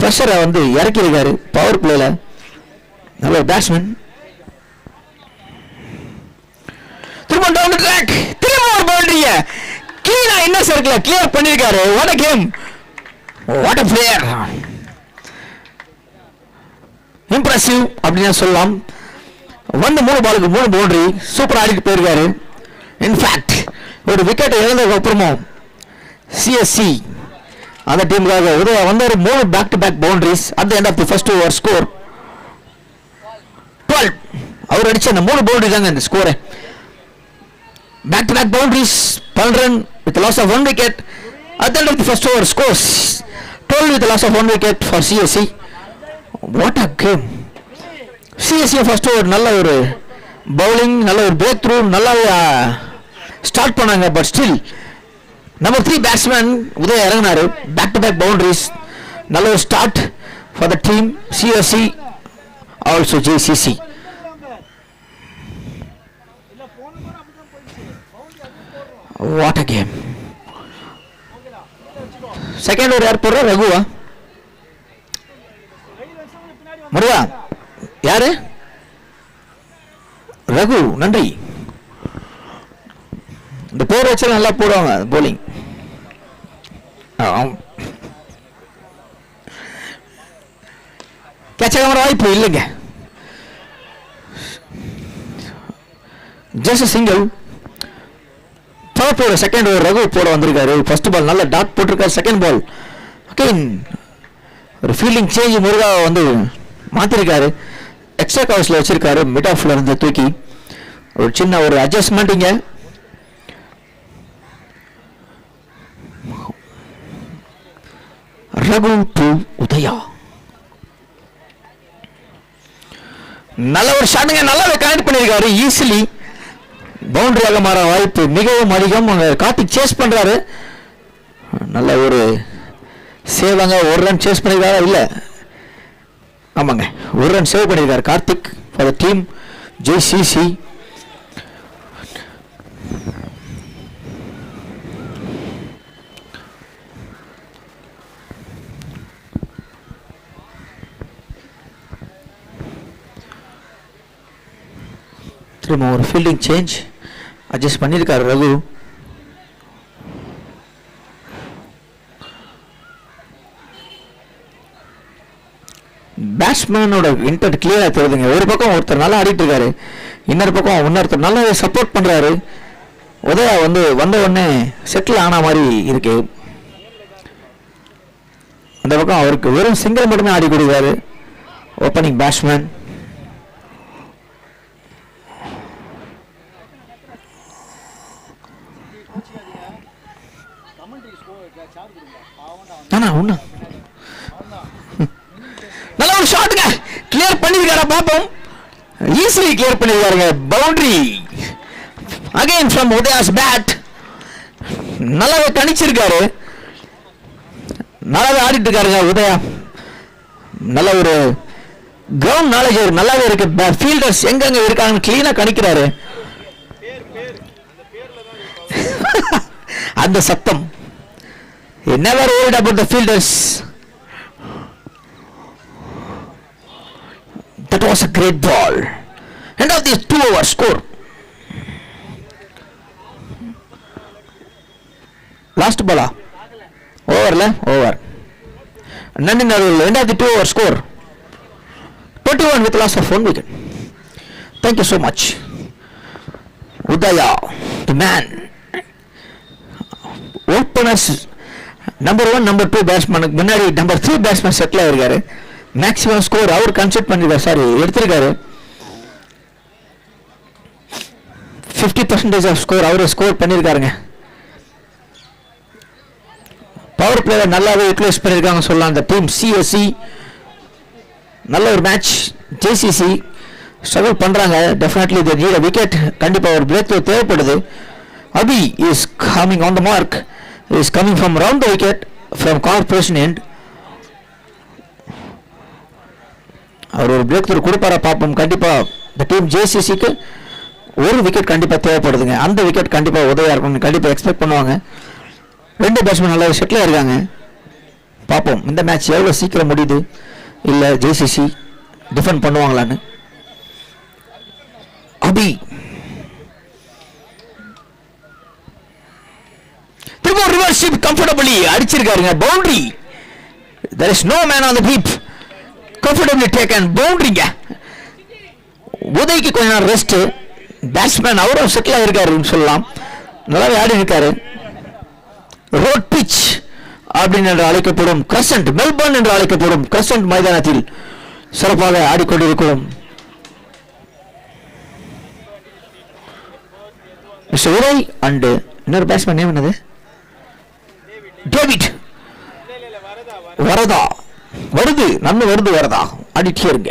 பிரஷரை வந்து இறக்கி இருக்காரு power பிளேல. நல்ல பேட்ஸ்மேன். திரும்ப டவுன் தி ட்ராக், திரும்ப ஒரு பவுண்டரிய கிளீனா இன்னர் சர்க்கிள் கிளியர் பண்ணிருக்காரு. What a game, what a player. Impressive அப்படின்னு சொல்லலாம். வந்து 3 பாலுக்கு 3 பவுண்டரி, சூப்பர் ஆடிட்டு போயிருக்காரு. இன்ஃபேக்ட் ஒரு விக்கெட் இழந்ததுக்கு அப்புறமும் CSC அந்த டீமுக்காக உதவ வந்தாரு. 3 back to back boundaries at the end of the first over. Score 12. அவர் அடிச்ச அந்த 3 பவுண்டரி தாங்க இந்த score. Back to back boundaries 12 run with loss of 1 wicket at the end of the first over. Scores 12 with the loss of 1 wicket for CSC. What a game. CSC first over நல்ல ஒரு bowling, நல்ல ஒரு breakthrough, நல்லா start பண்ணாங்க. But still number 3 batsman Udaya இறங்கினாரு. Back to back boundaries, நல்ல ஒரு start for the team CSC also JCC. What a game. Second over யார் போடுற? ரகுவா முருகா? யாரு? ரகு. நன்றி. இந்த பேர் வச்சு நல்லா போடுவாங்க போலிங். கேட்சாக வாய்ப்பு இல்லைங்க. Just single. போட செகண்ட் ஓவர் ரகு போட வந்திருக்காரு. ஃபர்ஸ்ட் பால் நல்ல டாட் போட்டிருக்காரு. செகண்ட் பால் அகைன் ஒரு ஃபீல்டிங் சேஞ்ச் முருகா வந்து மாத்திருக்காரு. எக்ஸ்ட்ரா கவர்ஸ்ல வச்சிருக்காரு. மிட் ஆஃப்ல இருந்து தூக்கி ஒரு சின்ன ஒரு அட்ஜஸ்ட்மெண்ட். இங்க ரகு டு உதயா. நல்ல ஒரு ஷாட்டுங்க, நல்லாவே கனெக்ட் பண்ணிருக்காரு. ஈஸிலி பவுண்டரியாக மாற வாய்ப்பு மிகவும் அதிகம். கார்த்திக் சேஸ் பண்றாரு. நல்ல ஒரு சேவாங்க. 1 ரன் சேஸ் பண்ணிருக்காரா? இல்ல, ஆமாங்க, 1 ரன் சேவ் பண்ணிருக்காரு Karthik for the team JCC. திரும்ப ஒரு ஃபீல்டிங் சேஞ்ச் அட்ஜஸ்ட் பண்ணியிருக்காரு ரகு. பேட்ஸ்மேனோட இன்டென்ட் கிளியராக தெரியுதுங்க. ஒரு பக்கம் ஒருத்தர் நல்லா ஆடிட்டு இருக்காரு, இன்னொரு பக்கம் இன்னொருத்தர் நல்லா சப்போர்ட் பண்ணுறாரு. உதயா வந்து வந்த உடனே செட்டில் ஆன மாதிரி இருக்கு. அந்த பக்கம் அவருக்கு வெறும் சிங்கிள் மட்டுமே ஆடி கொடுக்குறாரு ஓப்பனிங் பேட்ஸ்மேன். நல்ல ஒரு ஷாட்டுங்க, கிளியர் பண்ணிருக்காரு. பாப்போம், ஈஸிலி கிளியர் பண்ணிருக்காருங்க. Boundary again from Udaya's bat. நல்லாவே கணிச்சிருக்காரு, நல்லாவே ஆடிட்டு இருக்காருங்க உதயா. நல்ல ஒரு கிரவுண்ட் நாலேஜ் நல்லாவே இருக்கு. ஃபீல்டர்ஸ் எங்கெங்க இருக்காங்கன்னு கிளீனா கணிக்கிறாரு. அந்த சத்தம், never worried about the fielders. That was a great ball. End of this 2-over score. Last ball over la over. None in the end of the 2-over score. 21 with loss of 1 wicket. Thank you so much. Udaya, the man. Openers number 1 number 2 batsman முன்னாடி number 3 batsman settle ஆயிருக்காரு. Maximum score அவர் consider பண்ணிருக்காரு, sorry எடுத்திருக்காரு. 50% of score அவரு score பண்ணியிருக்காருங்க. Power player நல்லாவே utilise பண்ணியிருக்காங்க சொல்லலாம் அந்த டீம் சிஎஸ்சி. நல்ல ஒரு மேட்ச். ஜேசிசி ஸ்ட்ரகிள் பண்ணுறாங்க. Definitely the need wicket. கண்டிப்பாக ஒரு பிரேக் த்ரூ தேவைப்படுது. Abhi is coming on the mark. He is coming from round the wicket from corporation end. அவர் ஒரு பிரேக் த்ரூ கொடுப்பாரா பார்ப்போம். கண்டிப்பாக இந்த டீம் ஜேசிசிக்கு ஒரு விக்கெட் கண்டிப்பாக தேவைப்படுதுங்க. அந்த விக்கெட் கண்டிப்பாக உதவியாக இருக்கும்னு கண்டிப்பாக எக்ஸ்பெக்ட் பண்ணுவாங்க. 2 பேட்ஸ்மேன் நல்லா செட்டில் இருக்காங்க. பார்ப்போம் இந்த மேட்ச் எவ்வளோ சீக்கிரம் முடியுது, இல்லை ஜேசிசி டிஃபெண்ட் பண்ணுவாங்களான்னு. அபி திரும்ப ரிவர்ஸ் கம்ஃபர்டபிளி அடிச்சிருக்காருங்க. Boundary. there is no man on the deep. comfortably taken பவுண்டரிங்க. உதய்க்கு கொஞ்ச நேரம் ரெஸ்ட். பேட்ஸ்மேன் அவரும் செட்டில் ஆயிருக்காருன்னு சொல்லலாம். நல்லாவே ஆடி இருக்காரு. ரோட் பிச் அப்படின்னு என்று அழைக்கப்படும் கிரசன்ட், மெல்பர்ன் என்று அழைக்கப்படும் கிரசன்ட் மைதானத்தில் சிறப்பாக ஆடிக்கொண்டிருக்கிறோம். மிஸ்டர் உதய் அண்ட் இன்னொரு பேட்ஸ்மேன் நேம் என்னது? டேவிட். வரதா வருது, நம்ம வருது வரதா ஆடிட்டே இருங்க.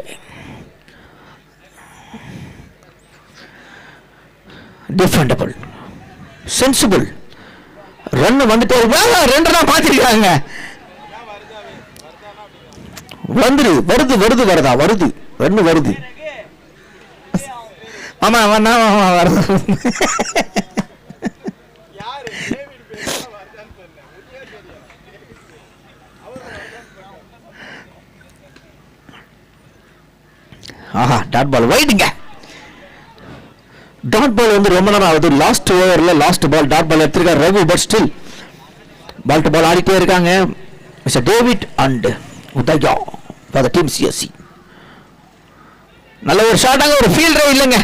Defendable, sensible. ரன் வந்துட்டு 2 ரன் பார்த்திருக்காங்க. வந்துரு வருது வருது வரதா வருது ரன் வருது. ஆமா வருது. ஆஹா, டாட் பால் வைடுங்க. டாட் பால் வந்து ரொம்ப நேரம் ஆகுது. லாஸ்ட் ஓவர்ல லாஸ்ட் பால் டாட் பால் எடுத்திருக்காரு Raghu. But still ball to ball ஆடிட்டே இருக்காங்க mister David and Udaya for the team CSC. நல்ல ஒரு ஷாட்டாங்க. ஒரு ஃபீல்டரே இல்லைங்க.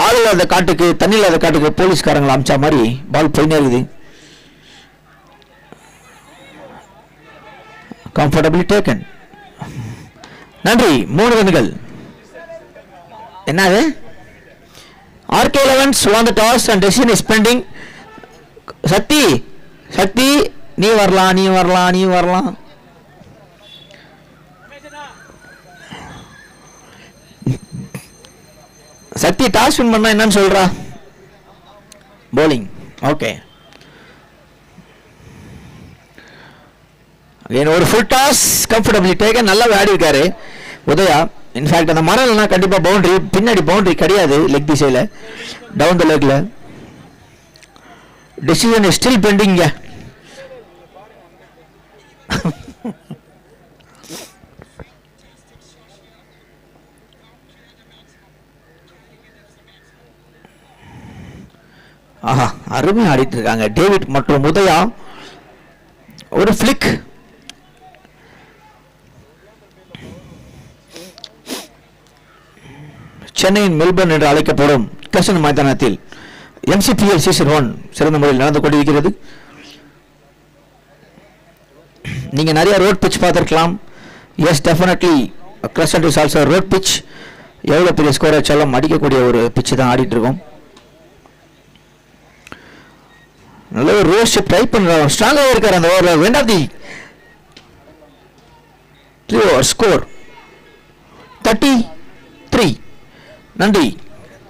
ஆள் இல்லாத காட்டுக்கு, தண்ணி இல்லாத காட்டுக்கு போலீஸ்காரங்களை அமிச்சா மாதிரி பால் போயினே இருக்குது. Comfortably taken. நன்றி. 3 ரன்கள். என்னது? RK 11 won the toss and decision is pending. சக்தி சக்தி நீ வரலாம் நீ வரலாம் நீ வரலாம். சக்தி டாஸ் வின் பண்ணா என்னன்னு சொல்றா? bowling. ஓகே. again ஒரு ஃபுல் டாஸ் கம்ஃபர்டபிளி டேக்கன். நல்லா ஆடி இருக்காரு உதயா. இன்ஃபேக்ட் அந்த மரம்னா கண்டிப்பா பவுண்டரி. பின்னாடி பவுண்டரி கிடையாது லெக் திசையில, டவுன் த லெக்ல. Decision is still pending. அருமையா ஆடிட்டு இருக்காங்க டேவிட் மற்றும் உதயா. ஒரு ஃபிளிக், சென்னையின் மெல்பர்ன் என்று அழைக்கப்படும் கிருஷ்ணன் மைதானத்தில் MCPL சீசன் 1 சிறந்த முறையில் நடந்து கொண்டிருக்கிறது. நீங்க நிறைய ரோட் பிட்ச் பார்த்திருக்கலாம். Yes, definitely Krishnan is also road pitch. எவ்வளவு பெரிய ஸ்கோர் வச்சாலும் அடிக்கக்கூடிய ஒரு பிட்ச் தான் ஆடிட்டு இருக்கோம். நல்ல ஒரு ரோஸ் ட்ரை பண்றாங்க, ஸ்ட்ராங்காக இருக்காரு அந்த ஓவரில். Went off the 3 over score 33. நன்றி,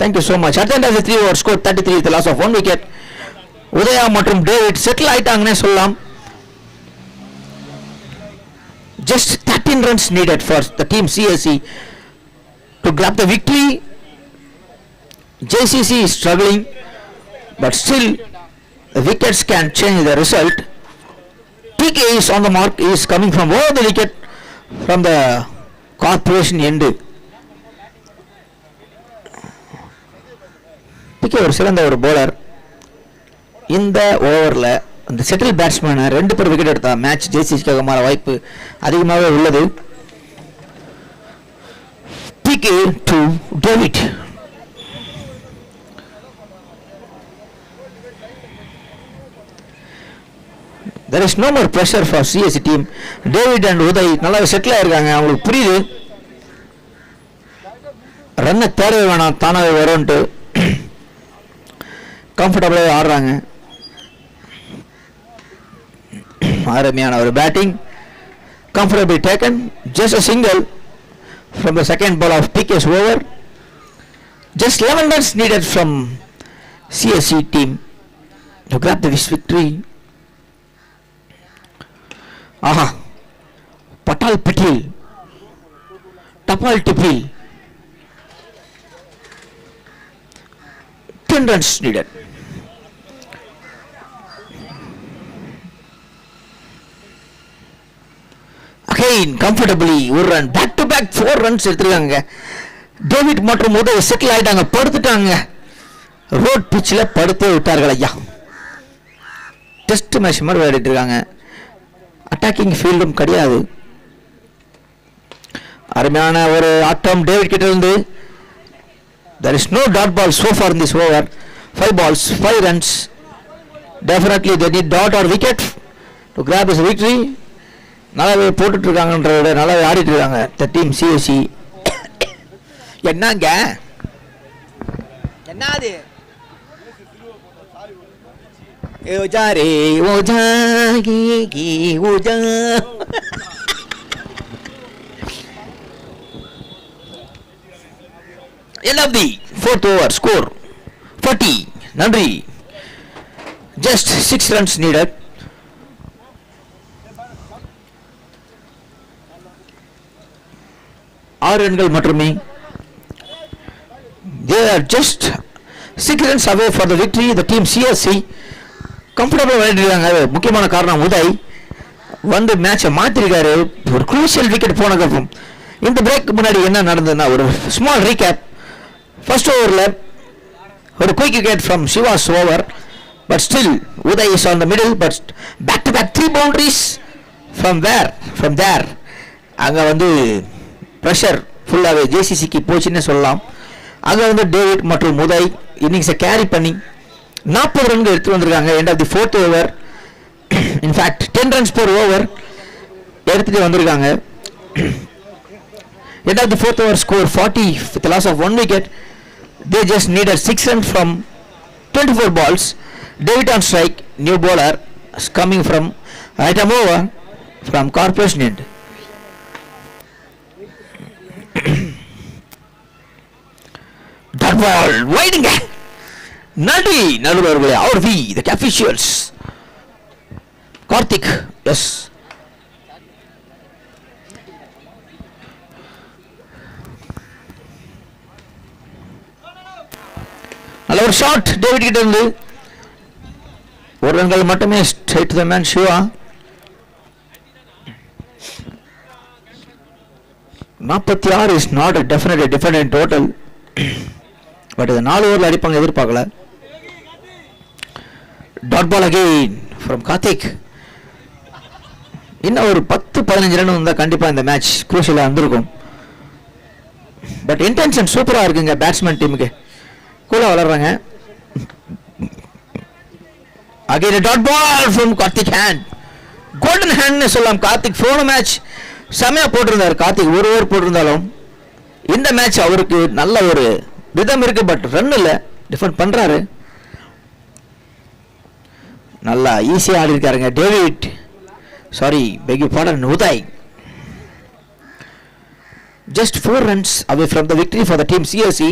thank you so much. At off the 3 over score 33 with loss of 1 wicket. Udaya மற்றும் டேவிட் செட்டில் ஆயிட்டாங்கன்னே சொல்லலாம். Just 13 runs needed for the team CSC to grab the victory. JCC is struggling, but still the wickets can change the result. TK is on the mark. He is coming from over the wicket from the corporation end. TK ஒரு சிறந்த ஒரு bowler. இந்த ஓவரில் அந்த settle பேட்ஸ்மேனை 2 பேர் wicket எடுத்தா match ஜேசிசிக்காக மாற வாய்ப்பு அதிகமாகவே உள்ளது. TK to David. There is no more pressure for CSC team. David and Uday நல்லா செட்டில் ஆயிருக்காங்க. அவங்களுக்கு புரியுது ரன்னை தேடவே வேணாம், தானாகவே வரும்ட்டு கம்ஃபர்டபுளாக ஆடுறாங்க. அருமையான ஒரு batting, comfortably taken, just a single from the second ball of TK's over. Just 11 runs needed from CSC team to grab this victory. Aha, Patal Patil, Tapal Tipil, 10 runs needed. Again comfortably ஒரு run, back to back 4 runs எடுத்துருக்காங்க. David மற்றும் Uday settle ஆயிட்டாங்க, படுத்துட்டாங்க. Road பிச்சில் படுத்தே விட்டார்கள் ஐயா. Test match மாதிரி விளையாடிட்டு இருக்காங்க. அட்டாக்கிங் ஃபீல்டும் கிடையாது. அருமையான ஒரு ஆட்டம் டேவிட் கிட்ட இருந்து. there is no dot ball so far in this over. 5 balls 5 runs. Definitely they need dot or wicket to grab this victory. நல்லாவே போட்டுட்டு இருக்காங்கன்றத விட நல்லாவே ஆடிட்டு இருக்காங்க the team CSC. என்னங்க என்னது ஓஜாரே ஓஜாகி ouija. End of the 4th over score 40. நன்றி. Just 6 runs needed. ஆறு ரன்கள் மட்டுமே. They are just 6 runs away for the victory. The team CSC கம்ஃபர்டபுளாக விளையாடிருக்காங்க. முக்கியமான காரணம் உதய் வந்து மேட்சை மாற்றிருக்காரு. ஒரு குரூஷியல் விக்கெட் போனதுக்கப்புறம் இந்த பிரேக் முன்னாடி என்ன நடந்ததுன்னா ஒரு ஸ்மால் ரீகேப். ஃபர்ஸ்ட் ஓவரில் ஒரு quick wicket from Shiva's over, but still Uday is on the middle. But back to back 3 boundaries from there. அங்கே வந்து ப்ரெஷர் ஃபுல்லாகவே ஜேசிசிக்கு போச்சுன்னு சொல்லலாம். அங்கே வந்து டேவிட் மற்றும் உதய் இன்னிங்ஸை கேரி பண்ணி 40 ரன்கள் எடுத்து வந்திருக்காங்க. End of the 4th over, in fact 10 runs per over எடுத்துகிட்டு வந்திருக்காங்க. End of the 4th over score 40 with loss of 1 wicket. They just needed 6 runs from 24 balls. David on strike, new bowler is coming from Aitamova from Corporation end. That ball waiting. நன்றி நடுவர்களே. our we the officials Karthik, yes, நல்ல ஒரு shot David கிட்ட இருந்து. ஒரு ரன்கள் மட்டுமே. straight to the man Shiva. 46 is not a definite different total. But இது 4 ஓவரில் அடிப்பாங்க எதிர்பார்க்கல. Dot ball again from Karthik. இன்னும் ஒரு 10-15 ரன் வந்தால் கண்டிப்பாக இந்த மேட்ச் குரூஷியலாக வந்திருக்கும். பட் இன்டென்ஷன் சூப்பராக இருக்குங்க பேட்ஸ்மேன் டீமுக்கு. கூலாக வளர்றாங்க. Again dot ball from Karthik hand. Golden ஹேண்ட்னு சொல்லலாம். கார்த்திக் போன மேட்ச் செமையாக போட்டிருந்தார். கார்த்திக் ஒரு ஓவர் போட்டிருந்தாலும் இந்த மேட்ச் அவருக்கு நல்ல ஒரு விதம் இருக்கு. பட் ரன் இல்லை, டிஃபெண்ட் பண்ணுறாரு. நல்லா ஈஸியாக ஆடி இருக்காருங்க David. Sorry, peg you pardon, Uday. Just 4 runs away from the victory for the team CSC.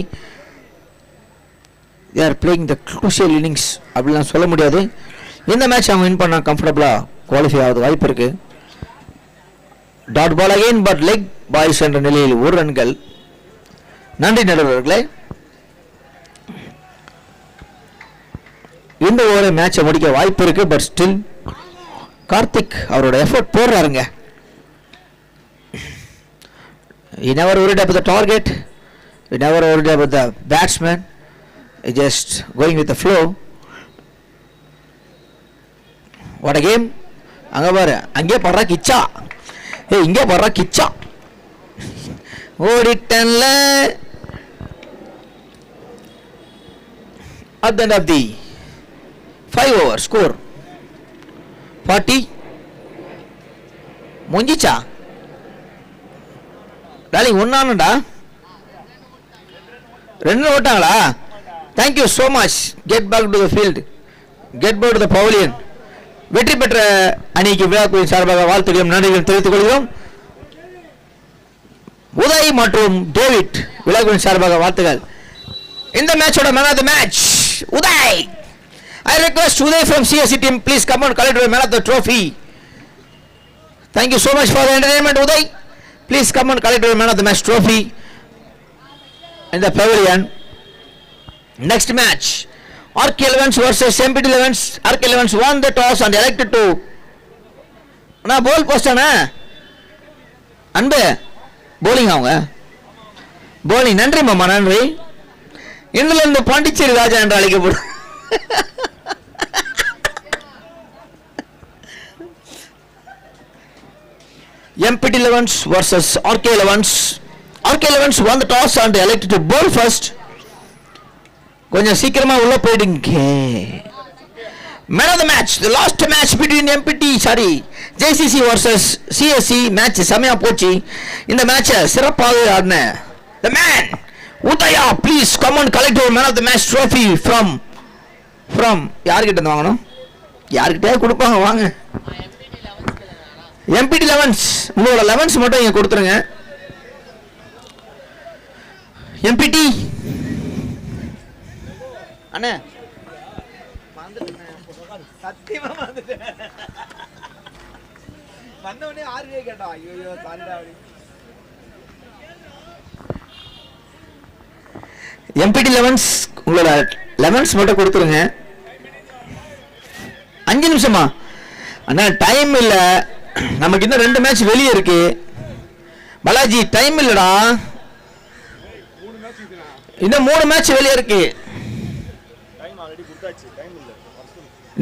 They are playing the crucial innings. அப்படிலாம் சொல்ல முடியாது. இந்த மேட்ச் அவங்க வின் பண்ணால் கம்ஃபர்டபுளாக குவாலிஃபை ஆகுது வாய்ப்பு இருக்கு. Dot ball again but leg byes என்ற நிலையில் 1 ரன்கள். நன்றி நடுவர்களே. இந்த ஓவரை மேட்சை முடிக்க வாய்ப்பு இருக்கு. பட் ஸ்டில் கார்த்திக் அவரோட effort போடுறாருங்க. He never worried about the target. He never worried about the batsman. He just going with the flow. What a game. அங்கே பாரு, அங்கே படுறா கிச்சா. இங்கே படுறா Kichcha. ஓடிட்டன்ல. At the end of the 5 over score 40. முடிஞ்சிச்சா? டாலிங் ஒன்னானடா. 2 ஓட்டாங்களா? Thank you so much. Get back to the field, get back to the pavilion. வெற்றி பெற்ற அணிக்கு விழாக்குழுவின் சார்பாக வாழ்த்துக்களையும் நன்றிகளையும் தெரிவித்துக் கொள்கிறோம். உதய் மற்றும் டேவிட் விழாக்குழுவின் சார்பாக வாழ்த்துக்கள். இந்த மேட்சோட man of the match Uday. I request Uday from CSC team please come and collect the man of the trophy. Thank you so much for the entertainment, Uday. Please come and collect the man of the match trophy in the pavilion. Next match, Arc 11s versus MPT 11s. Arc 11s won the toss and elected to நான் ball போஸ்டானா அன்பு bowling அவங்க bowling. நன்றி மாமா, நன்றி. இன்றில் இருந்து பாண்டிச்சேரி ராஜா என்று அழைக்கப்படும். MPT 11s versus RK 11s. RK 11s won the toss and elected to bowl first. கொஞ்சம் சீக்கிரமா உள்ள போயிடுங்க. Man of the match, the last match between JCC versus CSC match செமையா போச்சு. இந்த மேட்சை சிறப்பாக ஆடின the man Udaya, please come and collect your man of the match trophy from யார்கிட்ட இருந்து வாங்கணும்? யார்கிட்டயே கொடுப்பாங்க, வாங்க. MPT 11s, உங்களோட 11s மட்டும் இங்க கொடுத்துருங்க. MPT அண்ணே சத்தியமா வந்துட்டேன். வந்தவனே ஆர்வியே கேட்டா, ஐயோ சாரிடா. MPT 11s உங்களோட 11s மட்டும் கொடுத்துருங்க. 5 நிமிஷமா அண்ணா? டைம் இல்ல, நமக்கு இன்னும் 2 மேட்ச் வெளியே இருக்கு. பாலாஜி டைம் இல்லடா, இன்னும் 3 மேட்ச் வெளியே இருக்கு.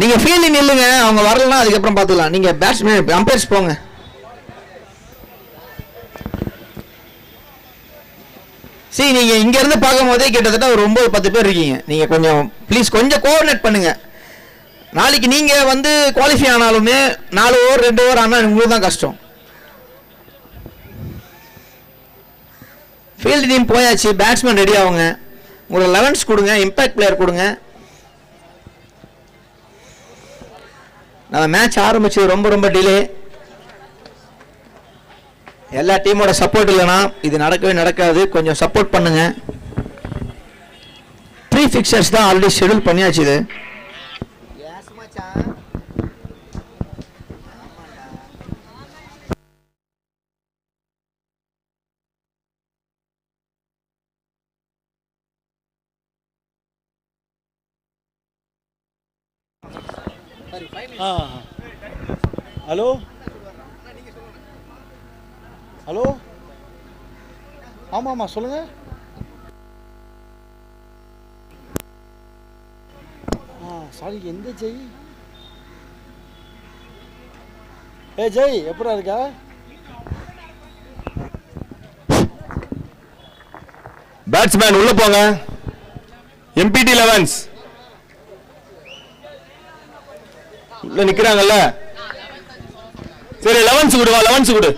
நீங்க ஃபீல்டிங் இல்லைங்க, அவங்க வரலன்னா அதுக்கப்புறம் பார்த்துக்கலாம். நீங்க பேட்ஸ்மேன் அம்பையர்ஸ் போங்க. சரி, நீங்க இங்க இருந்து பார்க்கும் போதே கிட்டத்தட்ட ஒரு 9-10 பேர் இருக்கீங்க. நீங்க கொஞ்சம் ப்ளீஸ் கொஞ்சம் கோஆர்டினேட் பண்ணுங்க. நாளைக்கு நீங்க வந்து குவாலிஃபை ஆனாலுமே 4 ஓவர் 2 ஓவர் ஆனால் உங்களுக்கு தான் கஷ்டம். ஃபீல்டு டீம் போயாச்சு, பேட்ஸ்மேன் ரெடி ஆகுங்க. உங்களுக்கு 11s கொடுங்க, இம்பாக்ட் பிளேயர் கொடுங்க. நம்ம மேட்ச் ஆரம்பிச்சது ரொம்ப டிலே. எல்லா டீமோட சப்போர்ட் இல்லைனா இது நடக்கவே நடக்காது. கொஞ்சம் சப்போர்ட் பண்ணுங்க. 3 ஃபிக்சர்ஸ் தான் ஆல்ரெடி ஷெட்யூல் பண்ணியாச்சு. இது ஹலோ ஹலோ, ஆமாம் ஆமாம் சொல்லுங்கள். ஆ சாரி எந்த ஜெய்? ஜெய் எப்படா இருக்கா? பேட்ஸ்மேன் உள்ள போங்க. எம்பிடி 11s உள்ள நிக்கிறாங்கல்ல. சரி 11s கொடு, வா 11s கொடு.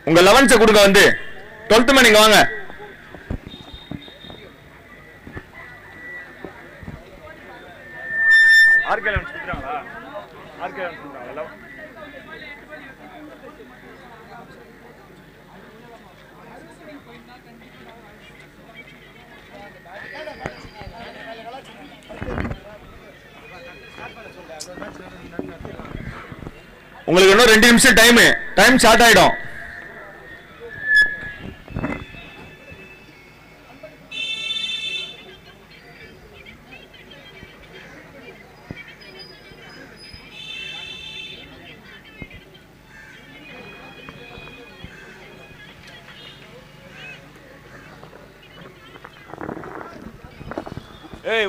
உங்க 11s கொடுங்க. வந்து 12th மேன் இங்க வாங்க. ஆர்கே 11s கொடுக்குறாங்களா? ஆர்கே 11s கொடுக்குறாங்களா? உங்களுக்கு இன்னும் 2 நிமிஷம் டைம் ஷார்ட் ஆயிடும்.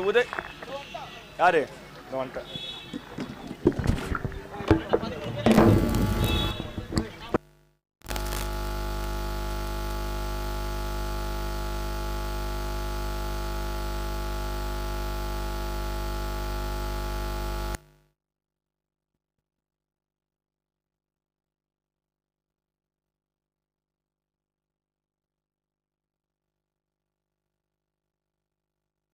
உதய் யாரு? வந்துட்டேன்.